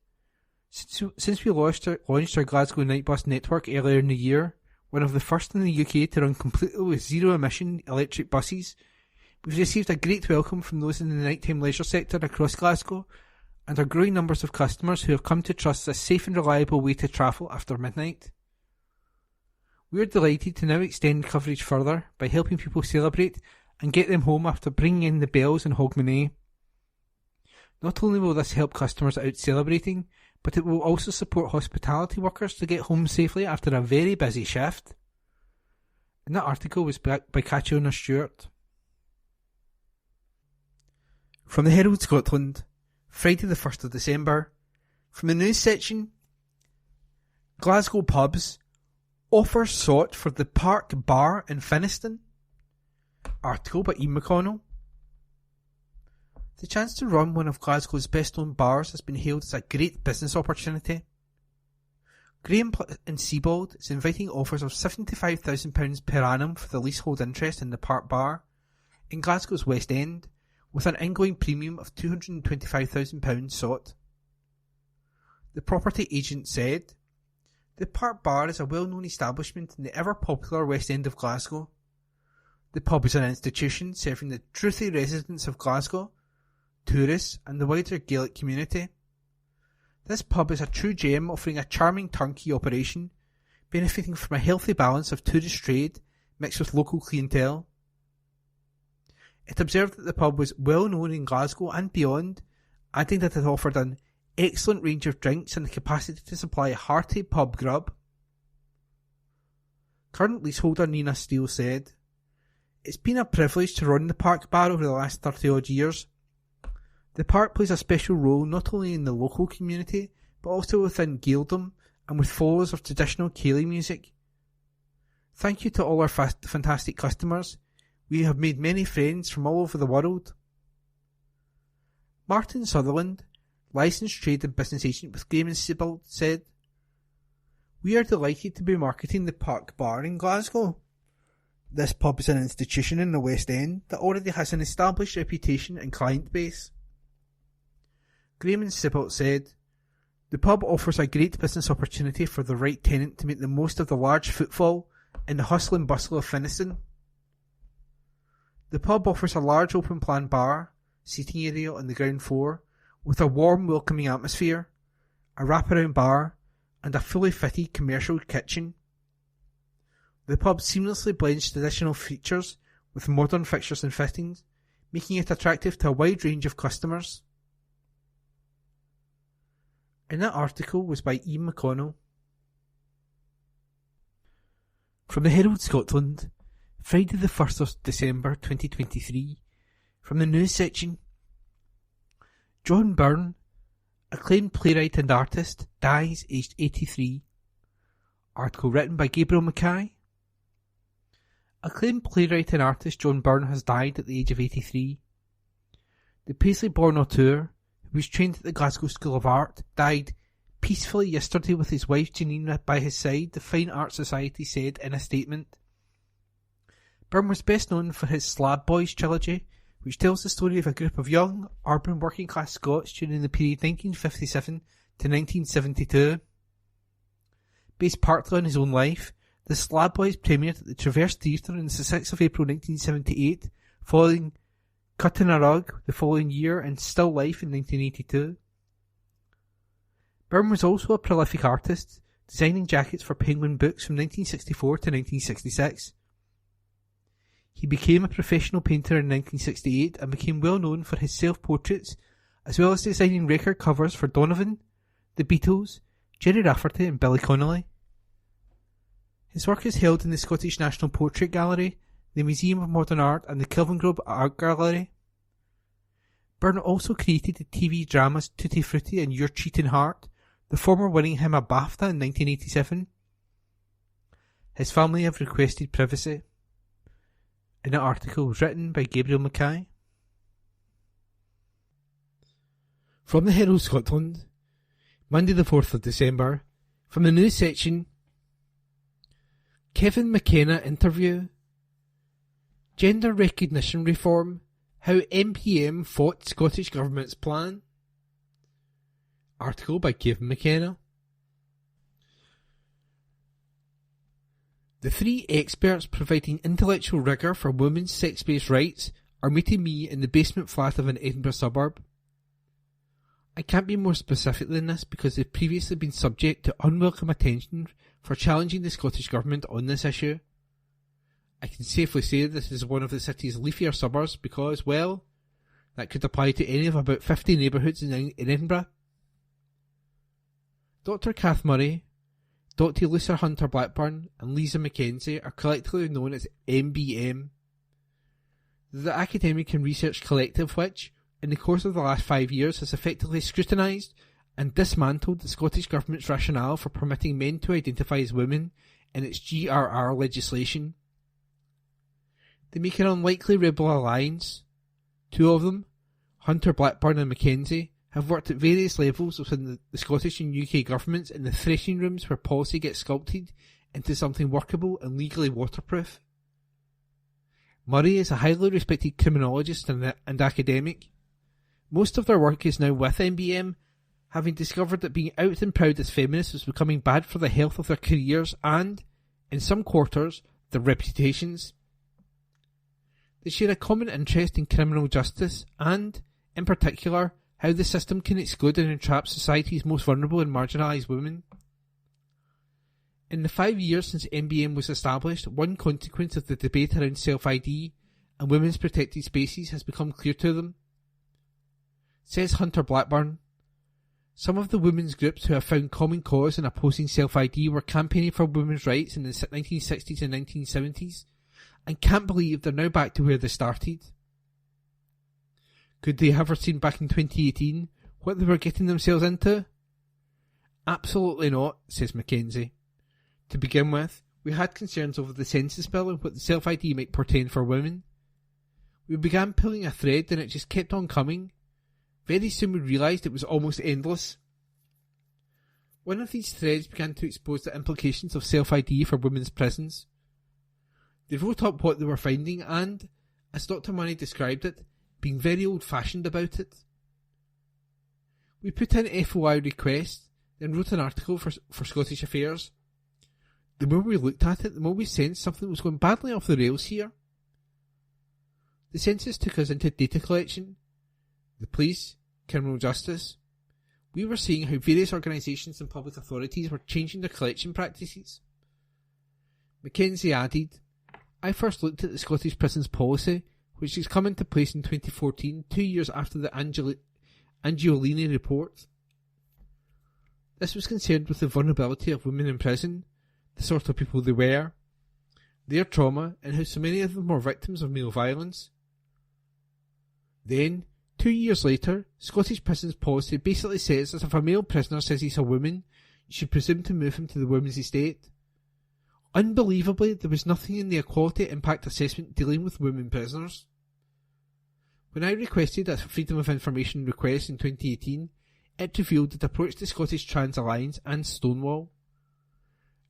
Speaker 3: Since we launched our Glasgow night bus network earlier in the year, one of the first in the UK to run completely with zero-emission electric buses, we've received a great welcome from those in the nighttime leisure sector across Glasgow, and our growing numbers of customers who have come to trust this safe and reliable way to travel after midnight. We are delighted to now extend coverage further by helping people celebrate and get them home after bringing in the bells in Hogmanay. Not only will this help customers out celebrating, but it will also support hospitality workers to get home safely after a very busy shift. And that article was by Catriona Stewart. From the Herald Scotland, Friday the 1st of December, from the news section: Glasgow pubs, offer sought for the Park Bar in Finniston. Article by Ian McConnell. The chance to run one of Glasgow's best known bars has been hailed as a great business opportunity. Graham and Seabold is inviting offers of £75,000 per annum for the leasehold interest in the Park Bar in Glasgow's West End, with an ingoing premium of £225,000 sought. The property agent said, The Park Bar is a well-known establishment in the ever-popular West End of Glasgow. The pub is an institution serving the truthy residents of Glasgow, tourists and the wider Gaelic community. This pub is a true gem, offering a charming turnkey operation, benefiting from a healthy balance of tourist trade mixed with local clientele. It observed that the pub was well known in Glasgow and beyond, adding that it offered an excellent range of drinks and the capacity to supply hearty pub grub. Current leaseholder Nina Steele said, "It's been a privilege to run the Park Bar over the last 30 odd years. The park plays a special role not only in the local community, but also within Gaeldom and with followers of traditional Ceilidh music. Thank you to all our fantastic customers. We have made many friends from all over the world." Martin Sutherland, licensed trade and business agent with Graham & Sibbald, said, "We are delighted to be marketing the Park Bar in Glasgow. This pub is an institution in the West End that already has an established reputation and client base." Graham & Sibbald said, "The pub offers a great business opportunity for the right tenant to make the most of the large footfall in the hustle and bustle of Finnieston. The pub offers a large open-plan bar, seating area on the ground floor, with a warm, welcoming atmosphere, a wraparound bar, and a fully fitted commercial kitchen. The pub seamlessly blends traditional features with modern fixtures and fittings, making it attractive to a wide range of customers." And that article was by Ian McConnell. From the Herald Scotland, Friday the 1st of December 2023, from the news section. John Byrne, acclaimed playwright and artist, dies aged 83. Article written by Gabriel Mackay. Acclaimed playwright and artist John Byrne has died at the age of 83. The Paisley-born auteur, who was trained at the Glasgow School of Art, died peacefully yesterday with his wife Janine by his side, the Fine Arts Society said in a statement. Byrne was best known for his Slab Boys trilogy, which tells the story of a group of young, urban working-class Scots during the period 1957 to 1972. Based partly on his own life, the Slab Boys premiered at the Traverse Theatre on the 6th of April 1978, following Cutting a Rug the following year and Still Life in 1982. Byrne was also a prolific artist, designing jackets for Penguin Books from 1964 to 1966. He became a professional painter in 1968 and became well known for his self-portraits, as well as designing record covers for Donovan, The Beatles, Gerry Rafferty and Billy Connolly. His work is held in the Scottish National Portrait Gallery, the Museum of Modern Art and the Kelvingrove Art Gallery. Byrne also created the TV dramas Tutti Frutti and Your Cheating Heart, the former winning him a BAFTA in 1987. His family have requested privacy. And the article was written by Gabriel Mackay. From the Herald Scotland, Monday the 4th of December, from the news section. Kevin McKenna interview. Gender recognition reform, how MPM fought Scottish Government's plan. Article by Kevin McKenna. The three experts providing intellectual rigour for women's sex-based rights are meeting me in the basement flat of an Edinburgh suburb. I can't be more specific than this because they've previously been subject to unwelcome attention for challenging the Scottish Government on this issue. I can safely say this is one of the city's leafier suburbs because, well, that could apply to any of about 50 neighbourhoods in Edinburgh. Dr. Kath Murray, Dr. Lisa Hunter-Blackburn and Lisa Mackenzie are collectively known as MBM. The academic and research collective which, in the course of the last 5 years, has effectively scrutinised and dismantled the Scottish Government's rationale for permitting men to identify as women in its GRR legislation. They make an unlikely rebel alliance. Two of them, Hunter-Blackburn and Mackenzie, have worked at various levels within the Scottish and UK governments in the threshing rooms where policy gets sculpted into something workable and legally waterproof. Murray is a highly respected criminologist and academic. Most of their work is now with MBM, having discovered that being out and proud as feminists was becoming bad for the health of their careers and, in some quarters, their reputations. They share a common interest in criminal justice and, in particular, how the system can exclude and entrap society's most vulnerable and marginalised women. In the 5 years since MBM was established, one consequence of the debate around self-ID and women's protected spaces has become clear to them. Says Hunter Blackburn, some of the women's groups who have found common cause in opposing self-ID were campaigning for women's rights in the 1960s and 1970s, and can't believe they're now back to where they started. Could they have foreseen back in 2018 what they were getting themselves into? Absolutely not, says Mackenzie. To begin with, we had concerns over the census bill and what the self-ID might portend for women. We began pulling a thread and it just kept on coming. Very soon we realised it was almost endless. One of these threads began to expose the implications of self-ID for women's prisons. They wrote up what they were finding and, as Dr. Money described it, being very old-fashioned about it. We put in FOI requests, then wrote an article for Scottish Affairs. The more we looked at it, the more we sensed something was going badly off the rails here. The census took us into data collection, the police, criminal justice. We were seeing how various organisations and public authorities were changing their collection practices. Mackenzie added, I first looked at the Scottish Prisons Policy, which has come into place in 2014, 2 years after the Angiolini report. This was concerned with the vulnerability of women in prison, the sort of people they were, their trauma, and how so many of them were victims of male violence. Then, 2 years later, Scottish Prisons Policy basically says that if a male prisoner says he's a woman, you should presume to move him to the women's estate. Unbelievably, there was nothing in the Equality Impact Assessment dealing with women prisoners. When I requested a Freedom of Information request in 2018, it revealed it approached the Scottish Trans Alliance and Stonewall.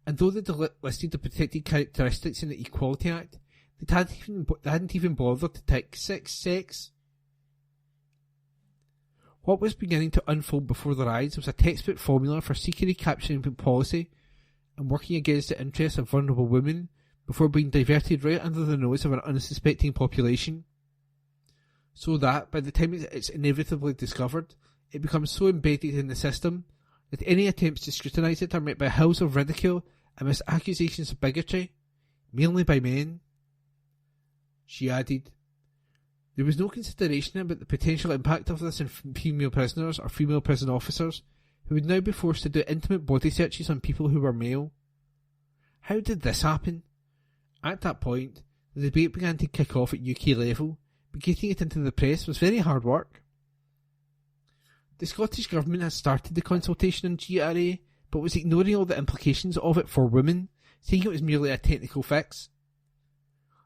Speaker 3: And though they listed the protected characteristics in the Equality Act, they hadn't even bothered to tick sex. What was beginning to unfold before their eyes was a textbook formula for secretly capturing policy and working against the interests of vulnerable women before being diverted right under the nose of an unsuspecting population. So that, by the time it's inevitably discovered, it becomes so embedded in the system that any attempts to scrutinise it are met by howls of ridicule and mis accusations of bigotry, mainly by men. She added, there was no consideration about the potential impact of this on female prisoners or female prison officers who would now be forced to do intimate body searches on people who were male. How did this happen? At that point, the debate began to kick off at UK level, but getting it into the press was very hard work. The Scottish Government has started the consultation on GRA, but was ignoring all the implications of it for women, saying it was merely a technical fix.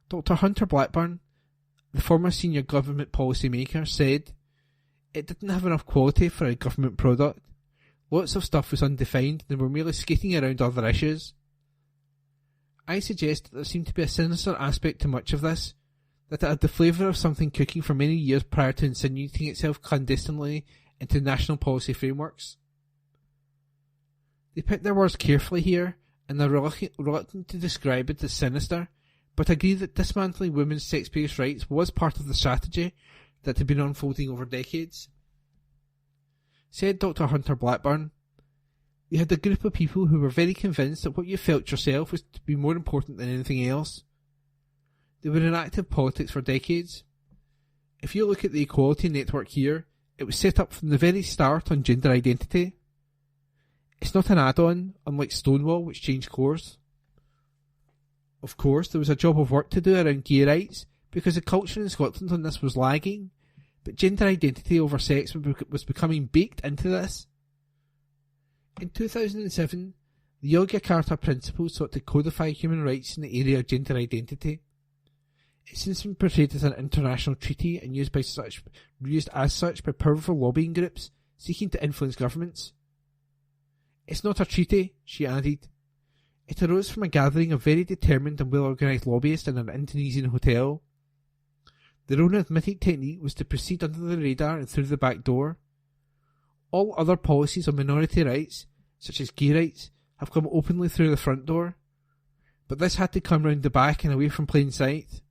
Speaker 3: Dr. Hunter Blackburn, the former senior government policy maker, said, it didn't have enough quality for a government product. Lots of stuff was undefined and they were merely skating around other issues. I suggest that there seemed to be a sinister aspect to much of this, that it had the flavour of something cooking for many years prior to insinuating itself clandestinely into national policy frameworks. They picked their words carefully here, and are reluctant to describe it as sinister, but agree that dismantling women's sex-based rights was part of the strategy that had been unfolding over decades. Said Dr. Hunter Blackburn, we had a group of people who were very convinced that what you felt yourself was to be more important than anything else. They were in active politics for decades. If you look at the Equality Network here, it was set up from the very start on gender identity. It's not an add-on, unlike Stonewall, which changed course. Of course, there was a job of work to do around gay rights, because the culture in Scotland on this was lagging, but gender identity over sex was becoming baked into this. In 2007, the Yogyakarta Principles sought to codify human rights in the area of gender identity. It's since been portrayed as an international treaty and used as such by powerful lobbying groups seeking to influence governments. It's not a treaty, she added. It arose from a gathering of very determined and well-organised lobbyists in an Indonesian hotel. Their own admitted technique was to proceed under the radar and through the back door. All other policies on minority rights, such as gay rights, have come openly through the front door. But this had to come round the back and away from plain sight.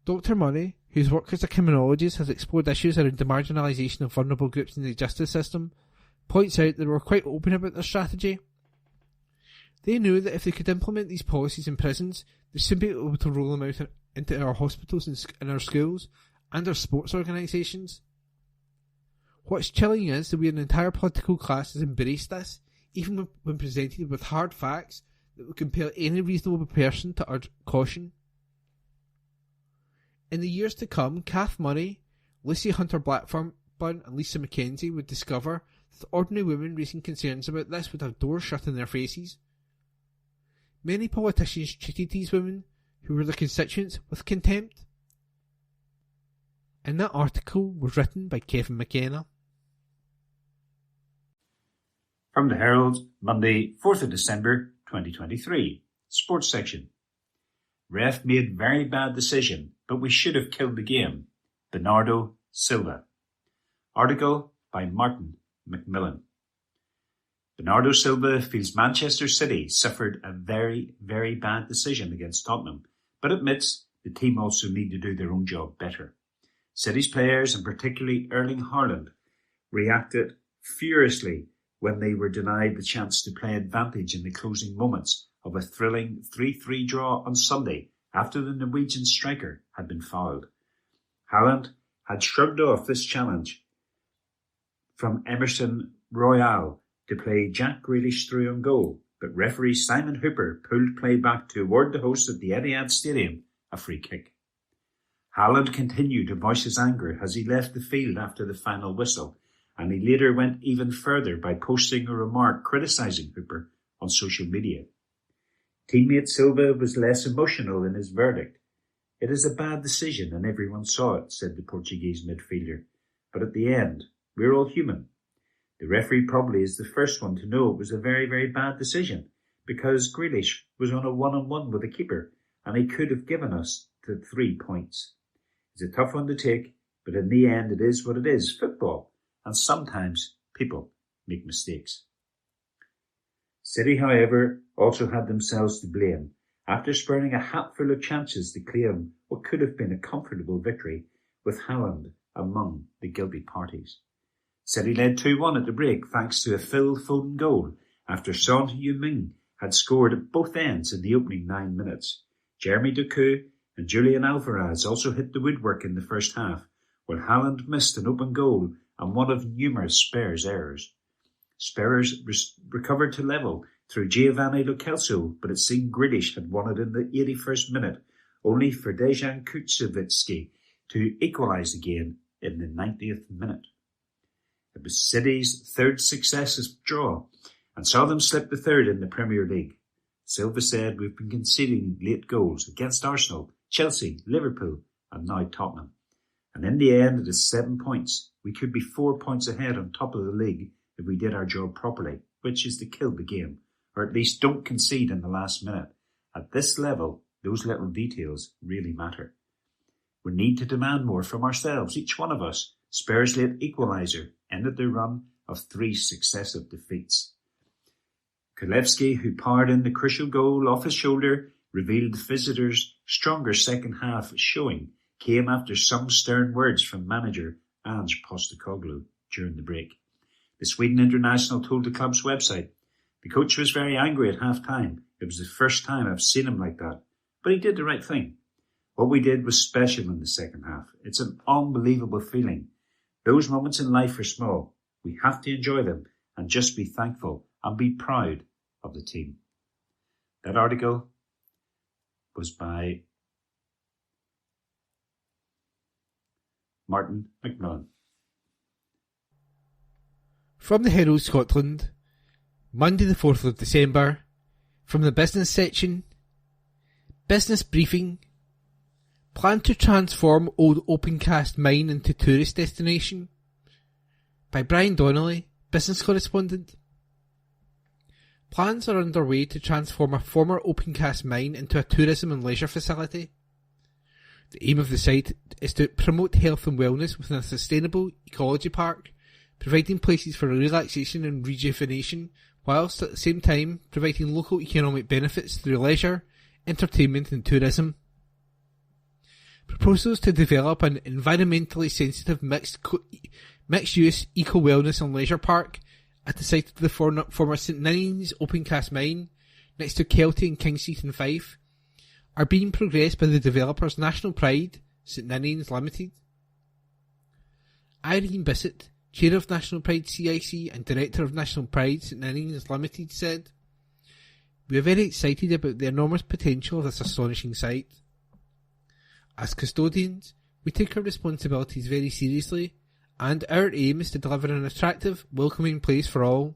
Speaker 3: Dr. Murray, whose work as a criminologist has explored issues around the marginalisation of vulnerable groups in the justice system, points out they were quite open about their strategy. They knew that if they could implement these policies in prisons, they'd soon be able to roll them out into our hospitals and our schools and our sports organisations. What's chilling is that an entire political class has embraced this, even when presented with hard facts that would compel any reasonable person to urge caution. In the years to come, Kath Murray, Lucy Hunter-Blackburn and Lisa Mackenzie would discover that ordinary women raising concerns about this would have doors shut in their faces. Many politicians treated these women, who were their constituents, with contempt. And that article was written by Kevin McKenna.
Speaker 4: From the Herald, Monday, 4th of December 2023, Sports section. Ref made very bad decision, but we should have killed the game. Bernardo Silva. Article by Martin Macmillan. Bernardo Silva feels Manchester City suffered a very, very bad decision against Tottenham, but admits the team also need to do their own job better. City's players, and particularly Erling Haaland, reacted furiously when they were denied the chance to play advantage in the closing moments of a thrilling 3-3 draw on Sunday after the Norwegian striker had been fouled. Haaland had shrugged off this challenge from Emerson Royal to play Jack Grealish through on goal, but referee Simon Hooper pulled play back to award the hosts at the Etihad Stadium a free kick. Haaland continued to voice his anger as he left the field after the final whistle, and he later went even further by posting a remark criticising Hooper on social media. Teammate Silva was less emotional in his verdict. "It is a bad decision and everyone saw it," said the Portuguese midfielder. "But at the end, we're all human. The referee probably is the first one to know it was a very, very bad decision because Grealish was on a one-on-one with the keeper and he could have given us the 3 points. It's a tough one to take, but in the end it is what it is, football, and sometimes people make mistakes." City, however, also had themselves to blame after spurning a hatful of chances to claim what could have been a comfortable victory, with Haaland among the guilty parties. City led 2-1 at the break thanks to a Phil Foden goal after Son Heung-min had scored at both ends in the opening 9 minutes. Jeremy Doku and Julian Alvarez also hit the woodwork in the first half, while Haaland missed an open goal and one of numerous Spurs errors. Spurs recovered to level through Giovanni Lo Celso, but it seemed Grealish had won it in the 81st minute, only for Dejan Kucevitsky to equalise again in the 90th minute. It was City's third successive draw and saw them slip the third in the Premier League. Silva said, "We've been conceding late goals against Arsenal, Chelsea, Liverpool and now Tottenham. And in the end it is 7 points. We could be 4 points ahead on top of the league if we did our job properly, which is to kill the game, or at least don't concede in the last minute. At this level, those little details really matter. We need to demand more from ourselves, each one of us." Spurs' late equaliser ended their run of 3 successive defeats. Kulevski, who powered in the crucial goal off his shoulder, revealed the visitors' stronger second half showing came after some stern words from manager Ange Postecoglou during the break. The Sweden international told the club's website, "The coach was very angry at half-time. It was the first time I've seen him like that. But he did the right thing. What we did was special in the second half. It's an unbelievable feeling. Those moments in life are small. We have to enjoy them and just be thankful and be proud of the team." That article was by Martin Macmillan.
Speaker 3: From the Herald Scotland, Monday the 4th of December, from the business section, business briefing, plan to transform old open-cast mine into tourist destination, by Brian Donnelly, business correspondent. Plans are underway to transform a former open-cast mine into a tourism and leisure facility. The aim of the site is to promote health and wellness within a sustainable ecology park, providing places for relaxation and rejuvenation, whilst at the same time providing local economic benefits through leisure, entertainment and tourism. Proposals to develop an environmentally sensitive mixed-use eco-wellness and leisure park at the site of the former St Ninians open-cast mine, next to Kelty and Kingseat in Fife, are being progressed by the developers National Pride, St Ninians Limited. Irene Bissett, Chair of National Pride CIC and Director of National Pride St Ninians Limited, said, "We are very excited about the enormous potential of this astonishing site. As custodians, we take our responsibilities very seriously, and our aim is to deliver an attractive, welcoming place for all.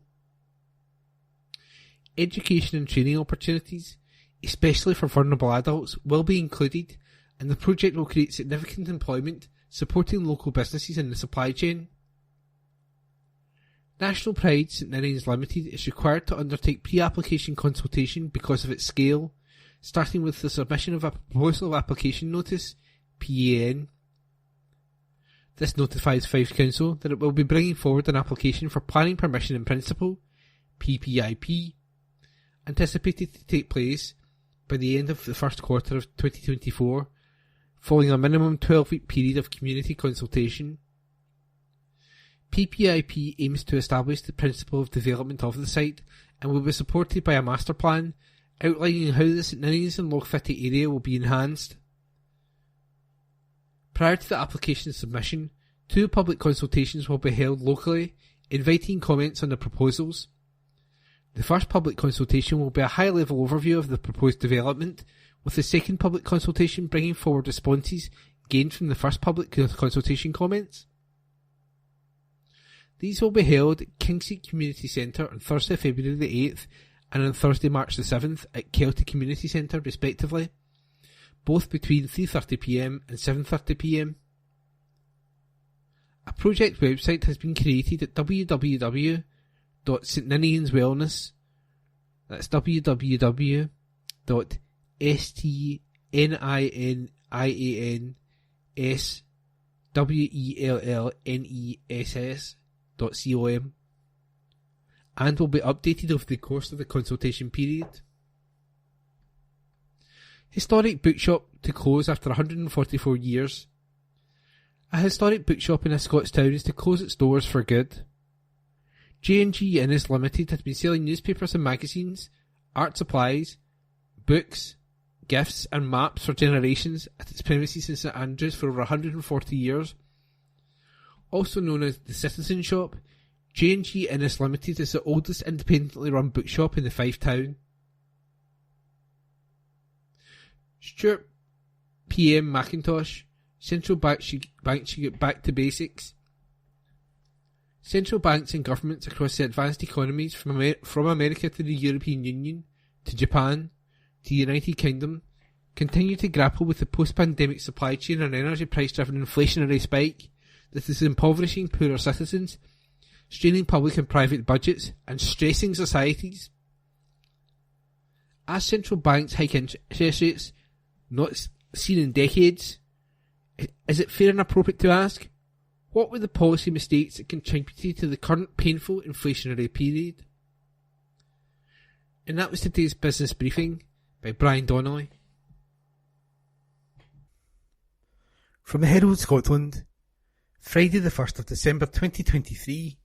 Speaker 3: Education and training opportunities, especially for vulnerable adults, will be included, and the project will create significant employment, supporting local businesses in the supply chain. National Pride St Ninians Limited is required to undertake pre-application consultation because of its scale, starting with the submission of a proposal application notice, PAN. This notifies Fife Council that it will be bringing forward an application for Planning Permission in Principle, PPIP, anticipated to take place by the end of the first quarter of 2024, following a minimum 12-week period of community consultation. PPIP aims to establish the principle of development of the site and will be supported by a master plan outlining how the St Ninians and Lochfitty area will be enhanced. Prior to the application submission, 2 public consultations will be held locally, inviting comments on the proposals. The first public consultation will be a high-level overview of the proposed development, with the second public consultation bringing forward responses gained from the first public consultation comments. These will be held at Kingsgate Community Centre on Thursday, February the 8th and on Thursday, March the 7th at Celtic Community Centre, respectively, both between 3:30pm and 7:30pm. A project website has been created at www.stninianswellness, that's www.stninianswellness.com, and will be updated over the course of the consultation period. Historic bookshop to close after 144 years. A historic bookshop in Scottstown is to close its doors for good. J&G Innes Limited had been selling newspapers and magazines, art supplies, books, gifts and maps for generations at its premises in St Andrews for over 140 years. Also known as the Citizen Shop, J&G Innes Limited is the oldest independently run bookshop in the Fife town. Stuart PM Macintosh, Central Bank should get back to basics. Central banks and governments across the advanced economies from America to the European Union, to Japan, to the United Kingdom, continue to grapple with the post-pandemic supply chain and energy price-driven inflationary spike that is impoverishing poorer citizens, straining public and private budgets, and stressing societies. As central banks hike interest rates, not seen in decades, is it fair and appropriate to ask, what were the policy mistakes that contributed to the current painful inflationary period? And that was today's business briefing by Brian Donnelly. From the Herald Scotland, Friday the 1st of December 2023,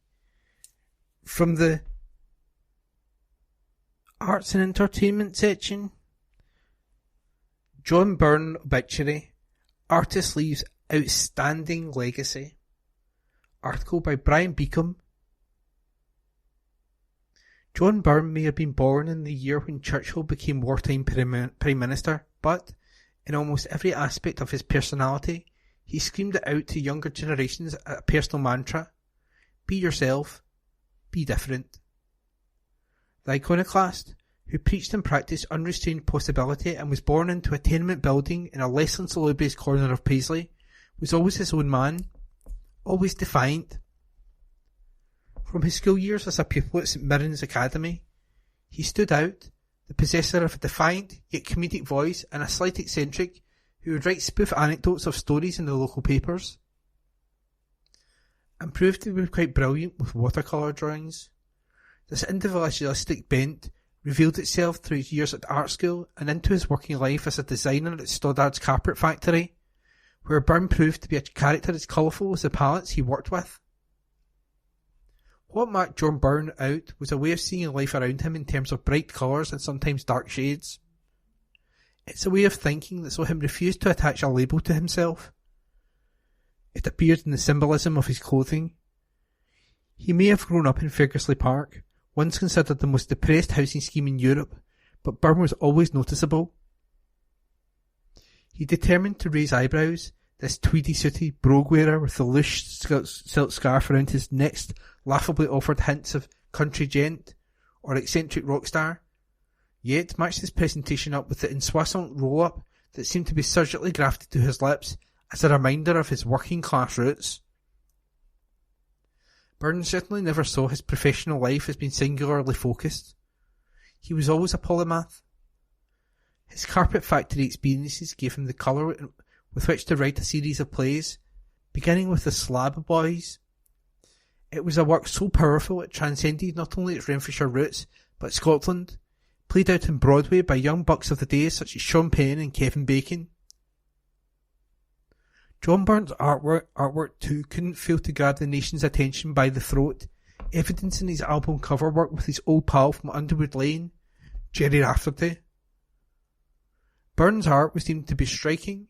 Speaker 3: from the Arts and Entertainment section, John Byrne obituary, artist leaves outstanding legacy. Article by Brian Beacom. John Byrne may have been born in the year when Churchill became wartime Prime Minister, but in almost every aspect of his personality, he screamed it out to younger generations as a personal mantra: be yourself, be different. The iconoclast, who preached and practised unrestrained possibility and was born into a tenement building in a less than salubrious corner of Paisley, was always his own man, always defiant. From his school years as a pupil at St Mirren's Academy, he stood out, the possessor of a defiant yet comedic voice and a slight eccentric who would write spoof anecdotes of stories in the local papers, and proved to be quite brilliant with watercolour drawings. This individualistic bent revealed itself through his years at art school and into his working life as a designer at Stoddard's Carpet Factory, where Byrne proved to be a character as colourful as the palettes he worked with. What marked John Byrne out was a way of seeing life around him in terms of bright colours and sometimes dark shades. It's a way of thinking that saw him refuse to attach a label to himself. It appeared in the symbolism of his clothing. He may have grown up in Fergusley Park, once considered the most depressed housing scheme in Europe, but Byrne was always noticeable. He determined to raise eyebrows, this tweedy-suited brogue wearer with the loose silk scarf around his next laughably offered hints of country gent or eccentric rock star, yet matched his presentation up with the insouciant roll-up that seemed to be surgically grafted to his lips as a reminder of his working-class roots. Byrne certainly never saw his professional life as being singularly focused. He was always a polymath. His carpet factory experiences gave him the colour with which to write a series of plays, beginning with The Slab Boys. It was a work so powerful it transcended not only its Renfrewshire roots, but Scotland, played out on Broadway by young bucks of the day such as Sean Penn and Kevin Bacon. John Byrne's artwork too couldn't fail to grab the nation's attention by the throat, evidencing his album cover work with his old pal from Underwood Lane, Jerry Rafferty. Byrne's art was deemed to be striking,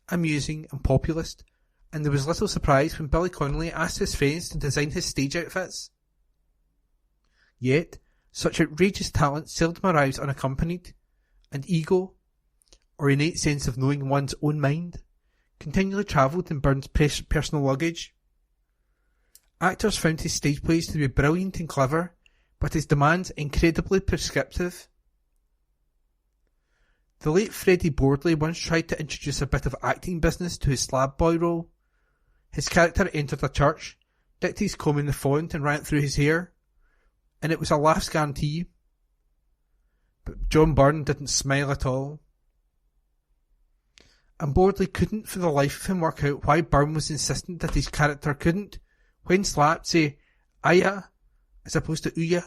Speaker 3: amusing and populist, and there was little surprise when Billy Connolly asked his friends to design his stage outfits. Yet, such outrageous talent seldom arrives unaccompanied, and ego, or innate sense of knowing one's own mind, continually travelled in Byrne's personal luggage. Actors found his stage plays to be brilliant and clever, but his demands incredibly prescriptive. The late Freddie Bordley once tried to introduce a bit of acting business to his slab boy role. His character entered a church, dipped his comb in the font and ran it through his hair, and it was a laugh's guarantee. But John Byrne didn't smile at all. And Bordley couldn't for the life of him work out why Byrne was insistent that his character couldn't, when slapped, say "Aya" as opposed to "Ouya."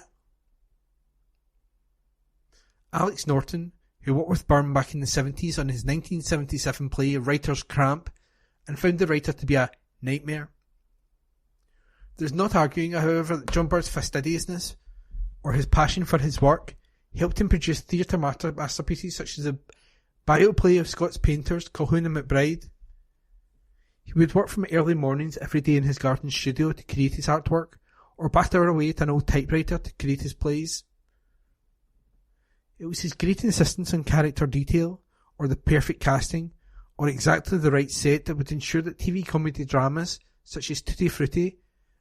Speaker 3: Alex Norton, who worked with Byrne back in the 70s on his 1977 play Writer's Cramp, and found the writer to be a nightmare. There's not arguing, however, that John Byrne's fastidiousness, or his passion for his work, helped him produce theatre masterpieces such as the bioplay of Scots painters Colquhoun and McBride. He would work from early mornings every day in his garden studio to create his artwork, or batter away at an old typewriter to create his plays. It was his great insistence on character detail, or the perfect casting, or exactly the right set that would ensure that TV comedy dramas such as Tutti Frutti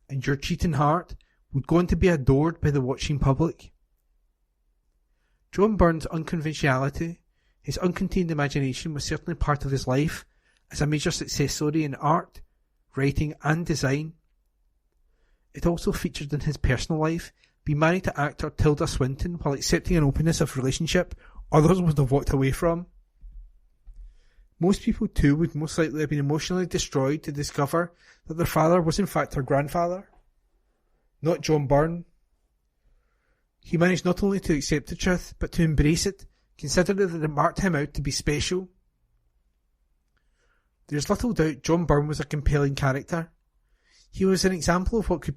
Speaker 3: and Your Cheating Heart would go on to be adored by the watching public. John Byrne's unconventionality, his uncontained imagination, was certainly part of his life as a major success story in art, writing and design. It also featured in his personal life, being married to actor Tilda Swinton while accepting an openness of relationship others would have walked away from. Most people too would most likely have been emotionally destroyed to discover that their father was in fact their grandfather, not John Byrne. He managed not only to accept the truth, but to embrace it, considering that it marked him out to be special. There's little doubt John Byrne was a compelling character. He was an example of what could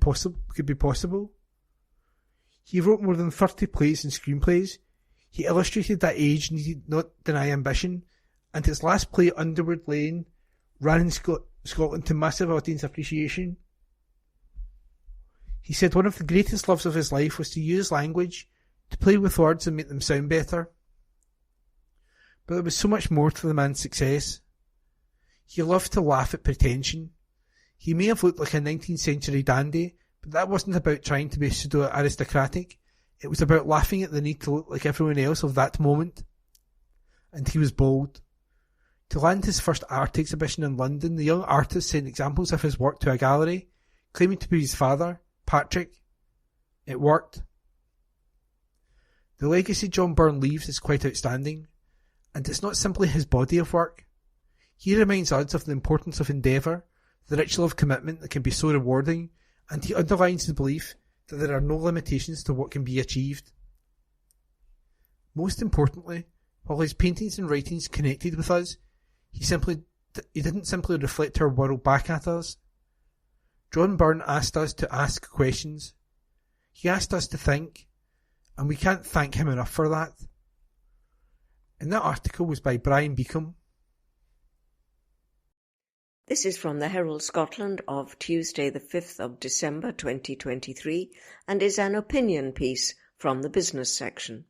Speaker 3: be possible. He wrote more than 30 plays and screenplays. He illustrated that age needed not deny ambition, and his last play, Underwood Lane, ran in Scotland to massive audience appreciation. He said one of the greatest loves of his life was to use language, to play with words and make them sound better. But there was so much more to the man's success. He loved to laugh at pretension. He may have looked like a 19th century dandy, but that wasn't about trying to be pseudo-aristocratic. It was about laughing at the need to look like everyone else of that moment. And he was bold. To land his first art exhibition in London, the young artist sent examples of his work to a gallery, claiming to be his father, Patrick. It worked. The legacy John Byrne leaves is quite outstanding, and it's not simply his body of work. He reminds us of the importance of endeavour, the ritual of commitment that can be so rewarding, and he underlines his belief that there are no limitations to what can be achieved. Most importantly, while his paintings and writings connected with us, he didn't simply reflect our world back at us. John Byrne asked us to ask questions. He asked us to think, and we can't thank him enough for that. And that article was by Brian Beacom.
Speaker 5: This is from the Herald Scotland of Tuesday the 5th of December 2023 and is an opinion piece from the business section.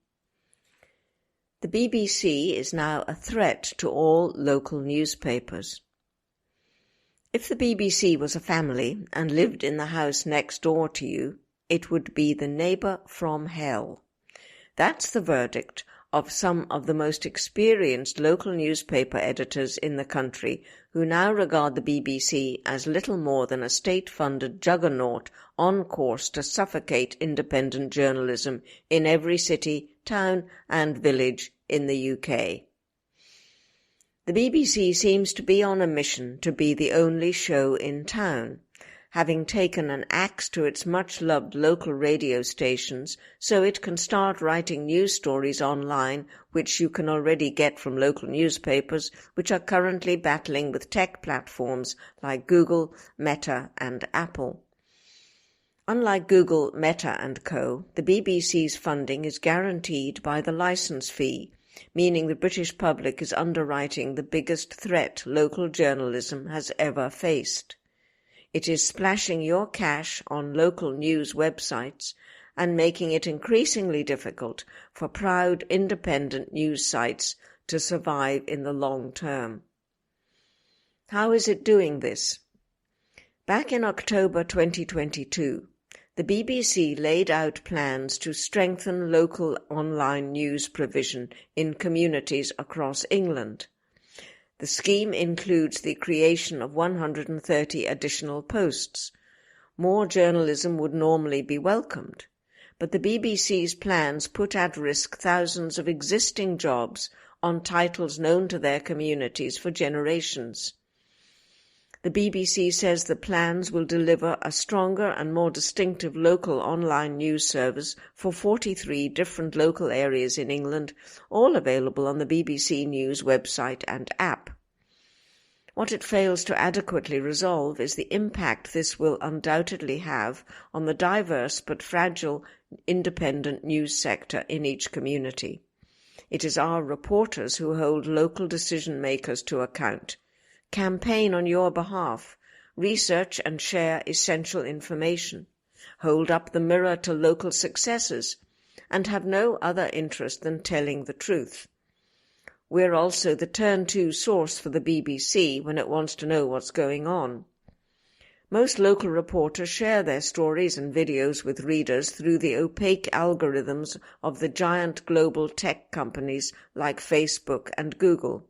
Speaker 5: The BBC is now a threat to all local newspapers. If the BBC was a family and lived in the house next door to you, it would be the neighbour from hell. That's the verdict of some of the most experienced local newspaper editors in the country, who now regard the BBC as little more than a state-funded juggernaut on course to suffocate independent journalism in every city, town and village in the UK. The BBC seems to be on a mission to be the only show in town, having taken an axe to its much-loved local radio stations so it can start writing news stories online which you can already get from local newspapers which are currently battling with tech platforms like Google, Meta and Apple. Unlike Google, Meta and Co., the BBC's funding is guaranteed by the licence fee, meaning the British public is underwriting the biggest threat local journalism has ever faced. It is splashing your cash on local news websites and making it increasingly difficult for proud independent news sites to survive in the long term. How is it doing this? Back in October 2022, the BBC laid out plans to strengthen local online news provision in communities across England. The scheme includes the creation of 130 additional posts. More journalism would normally be welcomed, but the BBC's plans put at risk thousands of existing jobs on titles known to their communities for generations. The BBC says the plans will deliver a stronger and more distinctive local online news service for 43 different local areas in England, all available on the BBC News website and app. What it fails to adequately resolve is the impact this will undoubtedly have on the diverse but fragile independent news sector in each community. It is our reporters who hold local decision-makers to account. Campaign on your behalf, research and share essential information, hold up the mirror to local successes, and have no other interest than telling the truth. We're also the turn-to source for the BBC when it wants to know what's going on. Most local reporters share their stories and videos with readers through the opaque algorithms of the giant global tech companies like Facebook and Google.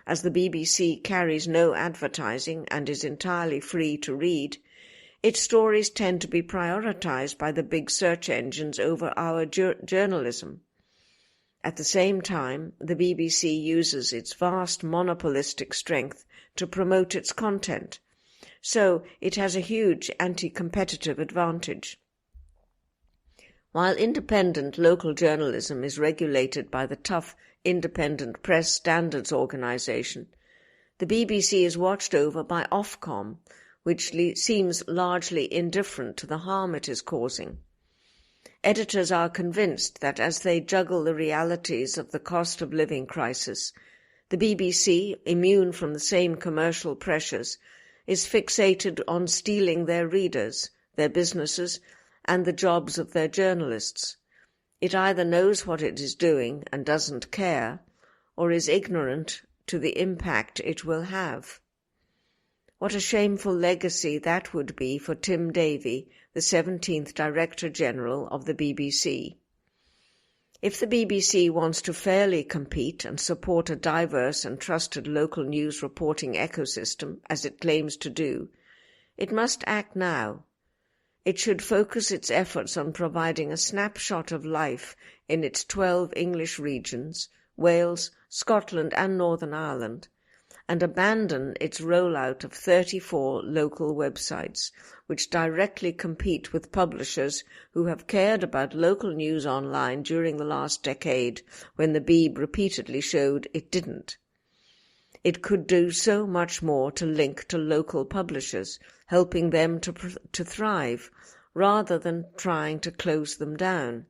Speaker 5: As the BBC carries no advertising and is entirely free to read, its stories tend to be prioritised by the big search engines over our journalism. At the same time, the BBC uses its vast monopolistic strength to promote its content, so it has a huge anti-competitive advantage. While independent local journalism is regulated by the tough Independent Press Standards Organisation, the BBC is watched over by Ofcom, which seems largely indifferent to the harm it is causing. Editors are convinced that as they juggle the realities of the cost of living crisis, the BBC, immune from the same commercial pressures, is fixated on stealing their readers, their businesses, and the jobs of their journalists. It either knows what it is doing and doesn't care, or is ignorant to the impact it will have. What a shameful legacy that would be for Tim Davie, the 17th Director-General of the BBC. If the BBC wants to fairly compete and support a diverse and trusted local news reporting ecosystem, as it claims to do, it must act now. It should focus its efforts on providing a snapshot of life in its 12 English regions, Wales, Scotland and Northern Ireland, and abandon its rollout of 34 local websites, which directly compete with publishers who have cared about local news online during the last decade, when the Beeb repeatedly showed it didn't. It could do so much more to link to local publishers, helping them to thrive, rather than trying to close them down.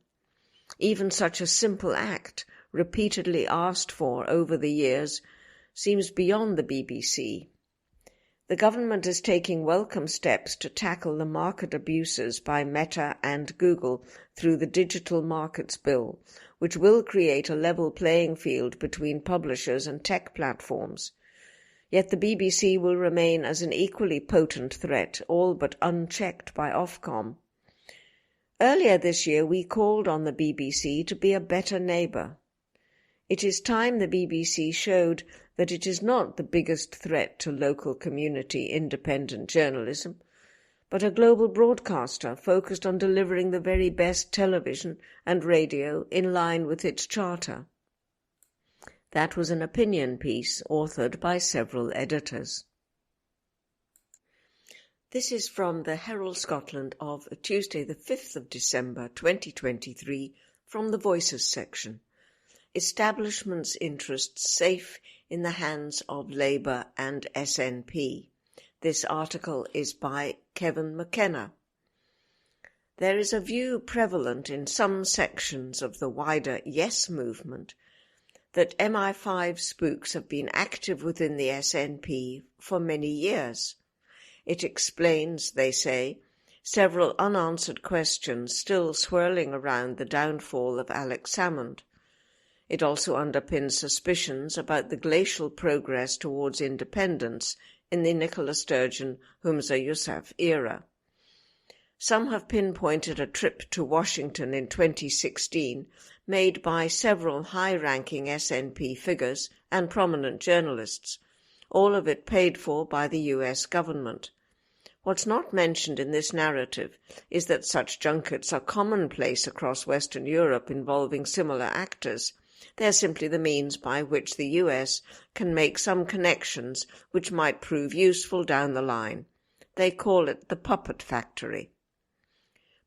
Speaker 5: Even such a simple act, repeatedly asked for over the years, seems beyond the BBC. The government is taking welcome steps to tackle the market abuses by Meta and Google through the Digital Markets Bill, which will create a level playing field between publishers and tech platforms. Yet the BBC will remain as an equally potent threat, all but unchecked by Ofcom. Earlier this year we called on the BBC to be a better neighbour. It is time the BBC showed that it is not the biggest threat to local community independent journalism, but a global broadcaster focused on delivering the very best television and radio in line with its charter. That was an opinion piece authored by several editors. This is from the Herald Scotland of Tuesday the 5th of December 2023 from the Voices section. Establishment's interests safe in the hands of Labour and SNP. This article is by Kevin McKenna. There is a view prevalent in some sections of the wider Yes movement that MI5 spooks have been active within the SNP for many years. It explains, they say, several unanswered questions still swirling around the downfall of Alex Salmond. It also underpins suspicions about the glacial progress towards independence in the Nicola Sturgeon-Humza Yousaf era. Some have pinpointed a trip to Washington in 2016 made by several high-ranking SNP figures and prominent journalists, all of it paid for by the US government. What's not mentioned in this narrative is that such junkets are commonplace across Western Europe involving similar actors. They're simply the means by which the US can make some connections which might prove useful down the line. They call it the puppet factory.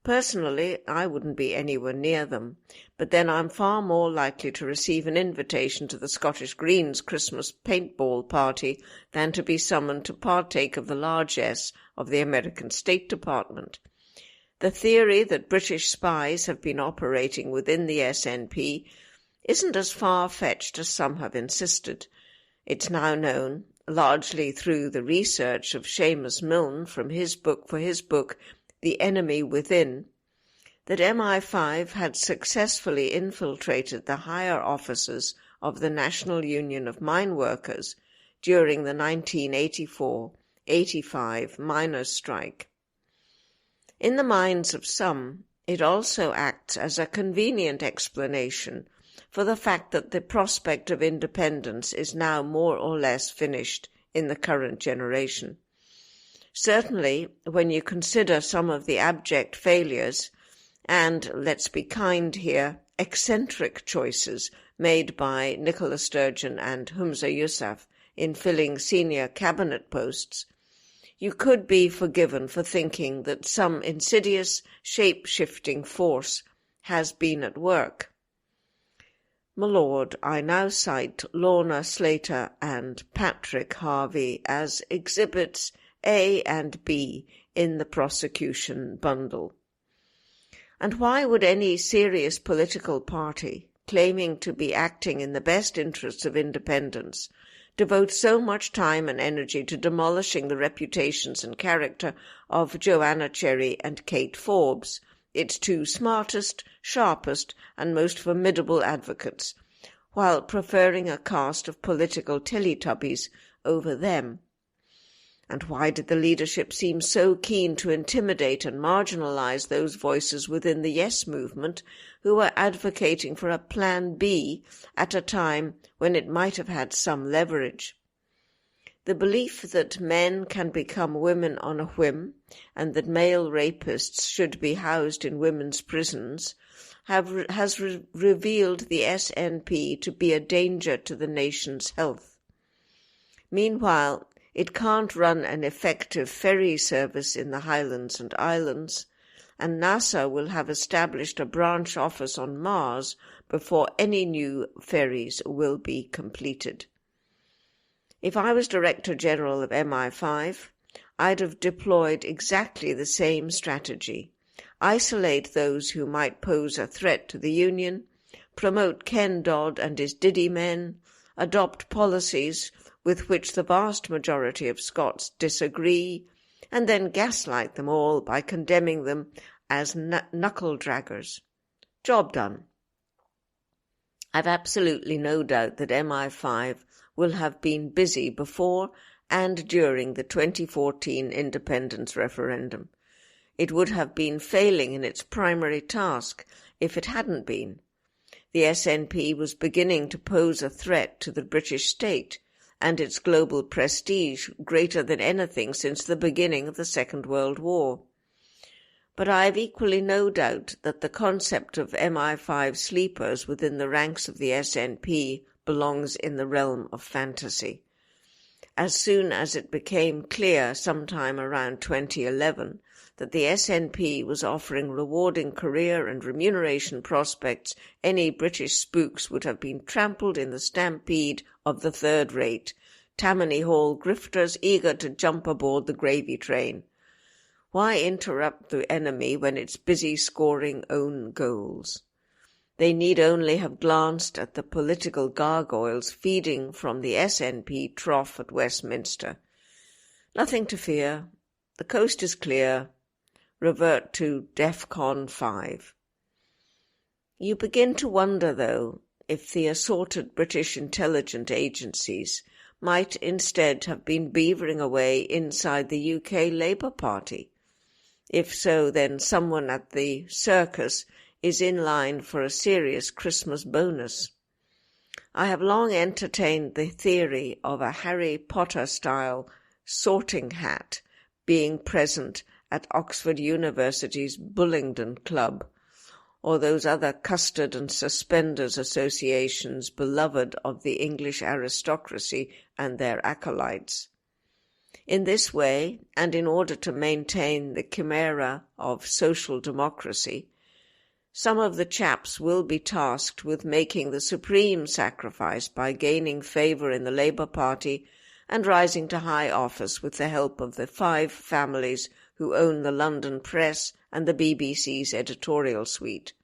Speaker 5: Personally, I wouldn't be anywhere near them, but then I'm far more likely to receive an invitation to the Scottish Greens Christmas paintball party than to be summoned to partake of the largesse of the American State Department. The theory that British spies have been operating within the SNP isn't as far-fetched as some have insisted. It's now known, largely through the research of Seamus Milne for his book, The Enemy Within, that MI5 had successfully infiltrated the higher offices of the National Union of Mine Workers during the 1984-85 miners' strike. In the minds of some, it also acts as a convenient explanation for the fact that the prospect of independence is now more or less finished in the current generation. Certainly, when you consider some of the abject failures and, let's be kind here, eccentric choices made by Nicola Sturgeon and Humza Yousaf in filling senior cabinet posts, you could be forgiven for thinking that some insidious, shape-shifting force has been at work. My lord, I now cite Lorna Slater and Patrick Harvey as exhibits A and B in the prosecution bundle. And why would any serious political party, claiming to be acting in the best interests of independence, devote so much time and energy to demolishing the reputations and character of Joanna Cherry and Kate Forbes, its two smartest, sharpest, and most formidable advocates, while preferring a caste of political Teletubbies over them? And why did the leadership seem so keen to intimidate and marginalise those voices within the Yes movement who were advocating for a Plan B at a time when it might have had some leverage? The belief that men can become women on a whim and that male rapists should be housed in women's prisons has revealed the SNP to be a danger to the nation's health. Meanwhile, it can't run an effective ferry service in the Highlands and Islands, and NASA will have established a branch office on Mars before any new ferries will be completed. If I was Director General of MI5, I'd have deployed exactly the same strategy. Isolate those who might pose a threat to the Union, promote Ken Dodd and his Diddy men, adopt policies with which the vast majority of Scots disagree, and then gaslight them all by condemning them as knuckle-draggers. Job done. I've absolutely no doubt that MI5 will have been busy before and during the 2014 independence referendum. It would have been failing in its primary task if it hadn't been. The SNP was beginning to pose a threat to the British state and its global prestige greater than anything since the beginning of the Second World War. But I have equally no doubt that the concept of MI5 sleepers within the ranks of the SNP belongs in the realm of fantasy. As soon as it became clear sometime around 2011 that the SNP was offering rewarding career and remuneration prospects, any British spooks would have been trampled in the stampede of the third-rate, Tammany Hall grifters eager to jump aboard the gravy train. Why interrupt the enemy when it's busy scoring own goals? They need only have glanced at the political gargoyles feeding from the SNP trough at Westminster. Nothing to fear. The coast is clear. Revert to DEFCON 5. You begin to wonder, though, if the assorted British intelligence agencies might instead have been beavering away inside the UK Labour Party. If so, then someone at the circus is in line for a serious Christmas bonus. I have long entertained the theory of a Harry Potter-style sorting hat being present at Oxford University's Bullingdon Club, or those other custard and suspenders associations beloved of the English aristocracy and their acolytes. In this way, and in order to maintain the chimera of social democracy, some of the chaps will be tasked with making the supreme sacrifice by gaining favour in the Labour Party and rising to high office with the help of the 5 families who own the London press and the BBC's editorial suite.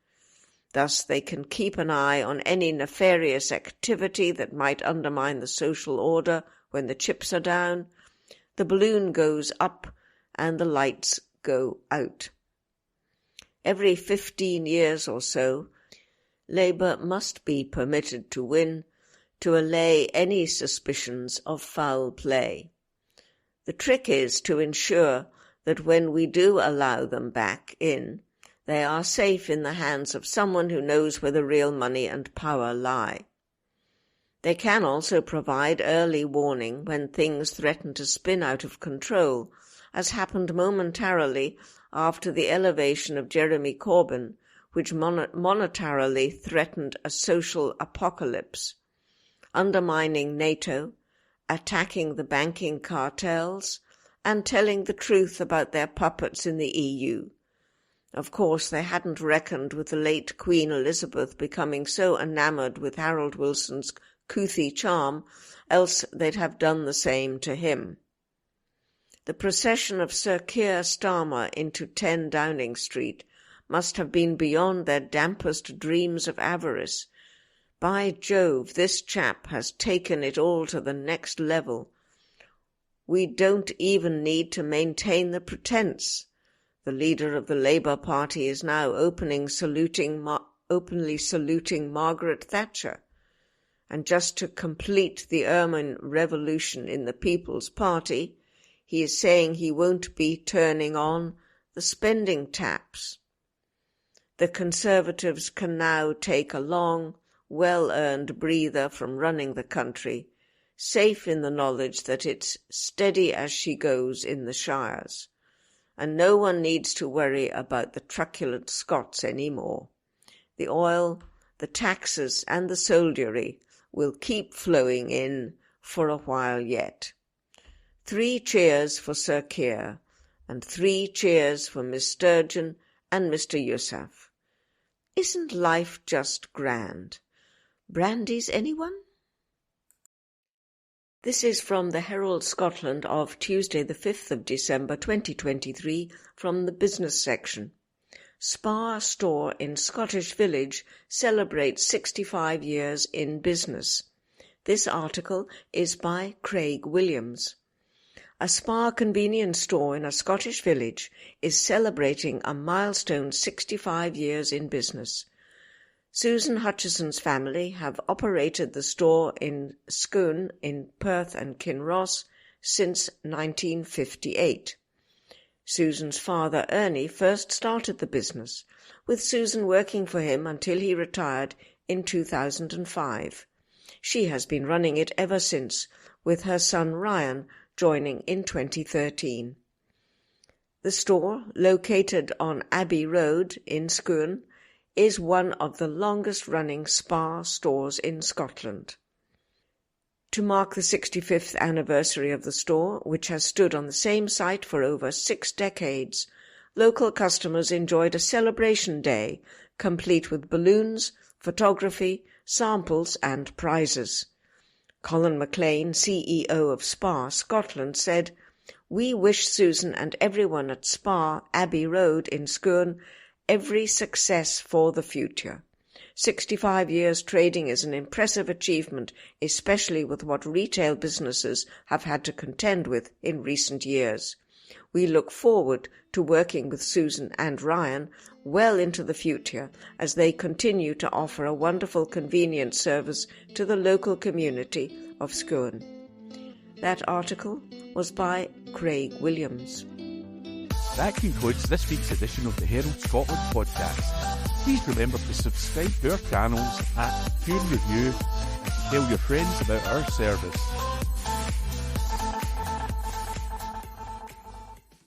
Speaker 5: Thus they can keep an eye on any nefarious activity that might undermine the social order when the chips are down. The balloon goes up and the lights go out. Every 15 years or so, Labour must be permitted to win to allay any suspicions of foul play. The trick is to ensure that when we do allow them back in, they are safe in the hands of someone who knows where the real money and power lie. They can also provide early warning when things threaten to spin out of control, as happened momentarily after the elevation of Jeremy Corbyn, which monetarily threatened a social apocalypse, undermining NATO, attacking the banking cartels, and telling the truth about their puppets in the EU. Of course, they hadn't reckoned with the late Queen Elizabeth becoming so enamoured with Harold Wilson's Couthie charm, else they'd have done the same to him. The procession of Sir Keir Starmer into 10 Downing Street must have been beyond their dampest dreams of avarice. By Jove, this chap has taken it all to the next level. We don't even need to maintain the pretence. The leader of the Labour Party is now openly saluting Margaret Thatcher. And just to complete the ermine revolution in the People's Party, he is saying he won't be turning on the spending taps. The Conservatives can now take a long, well-earned breather from running the country, safe in the knowledge that it's steady as she goes in the shires, and no one needs to worry about the truculent Scots any more. The oil, the taxes, and the soldiery will keep flowing in for a while yet. 3 cheers for Sir Keir, and 3 cheers for Miss Sturgeon and Mr. Yousaf. Isn't life just grand? Brandies, anyone? This is from the Herald Scotland of Tuesday the 5th of December 2023 from the business section. Spa store in Scottish Village celebrates 65 years in business. This article is by Craig Williams. A Spa convenience store in a Scottish village is celebrating a milestone 65 years in business. Susan Hutchison's family have operated the store in Scone in Perth and Kinross since 1958. Susan's father, Ernie, first started the business, with Susan working for him until he retired in 2005. She has been running it ever since, with her son Ryan joining in 2013. The store, located on Abbey Road in Scone, is one of the longest-running spa stores in Scotland. To mark the 65th anniversary of the store, which has stood on the same site for over 6 decades, local customers enjoyed a celebration day, complete with balloons, photography, samples and prizes. Colin McLean, CEO of Spa Scotland, said, "We wish Susan and everyone at Spa Abbey Road in Scone every success for the future. 65 years trading is an impressive achievement, especially with what retail businesses have had to contend with in recent years. We look forward to working with Susan and Ryan well into the future as they continue to offer a wonderful convenience service to the local community of Scone." That article was by Craig Williams.
Speaker 1: That concludes this week's edition of the Herald Scotland Podcast. Please remember to subscribe to our channels at Tune Review and to tell your friends about our service.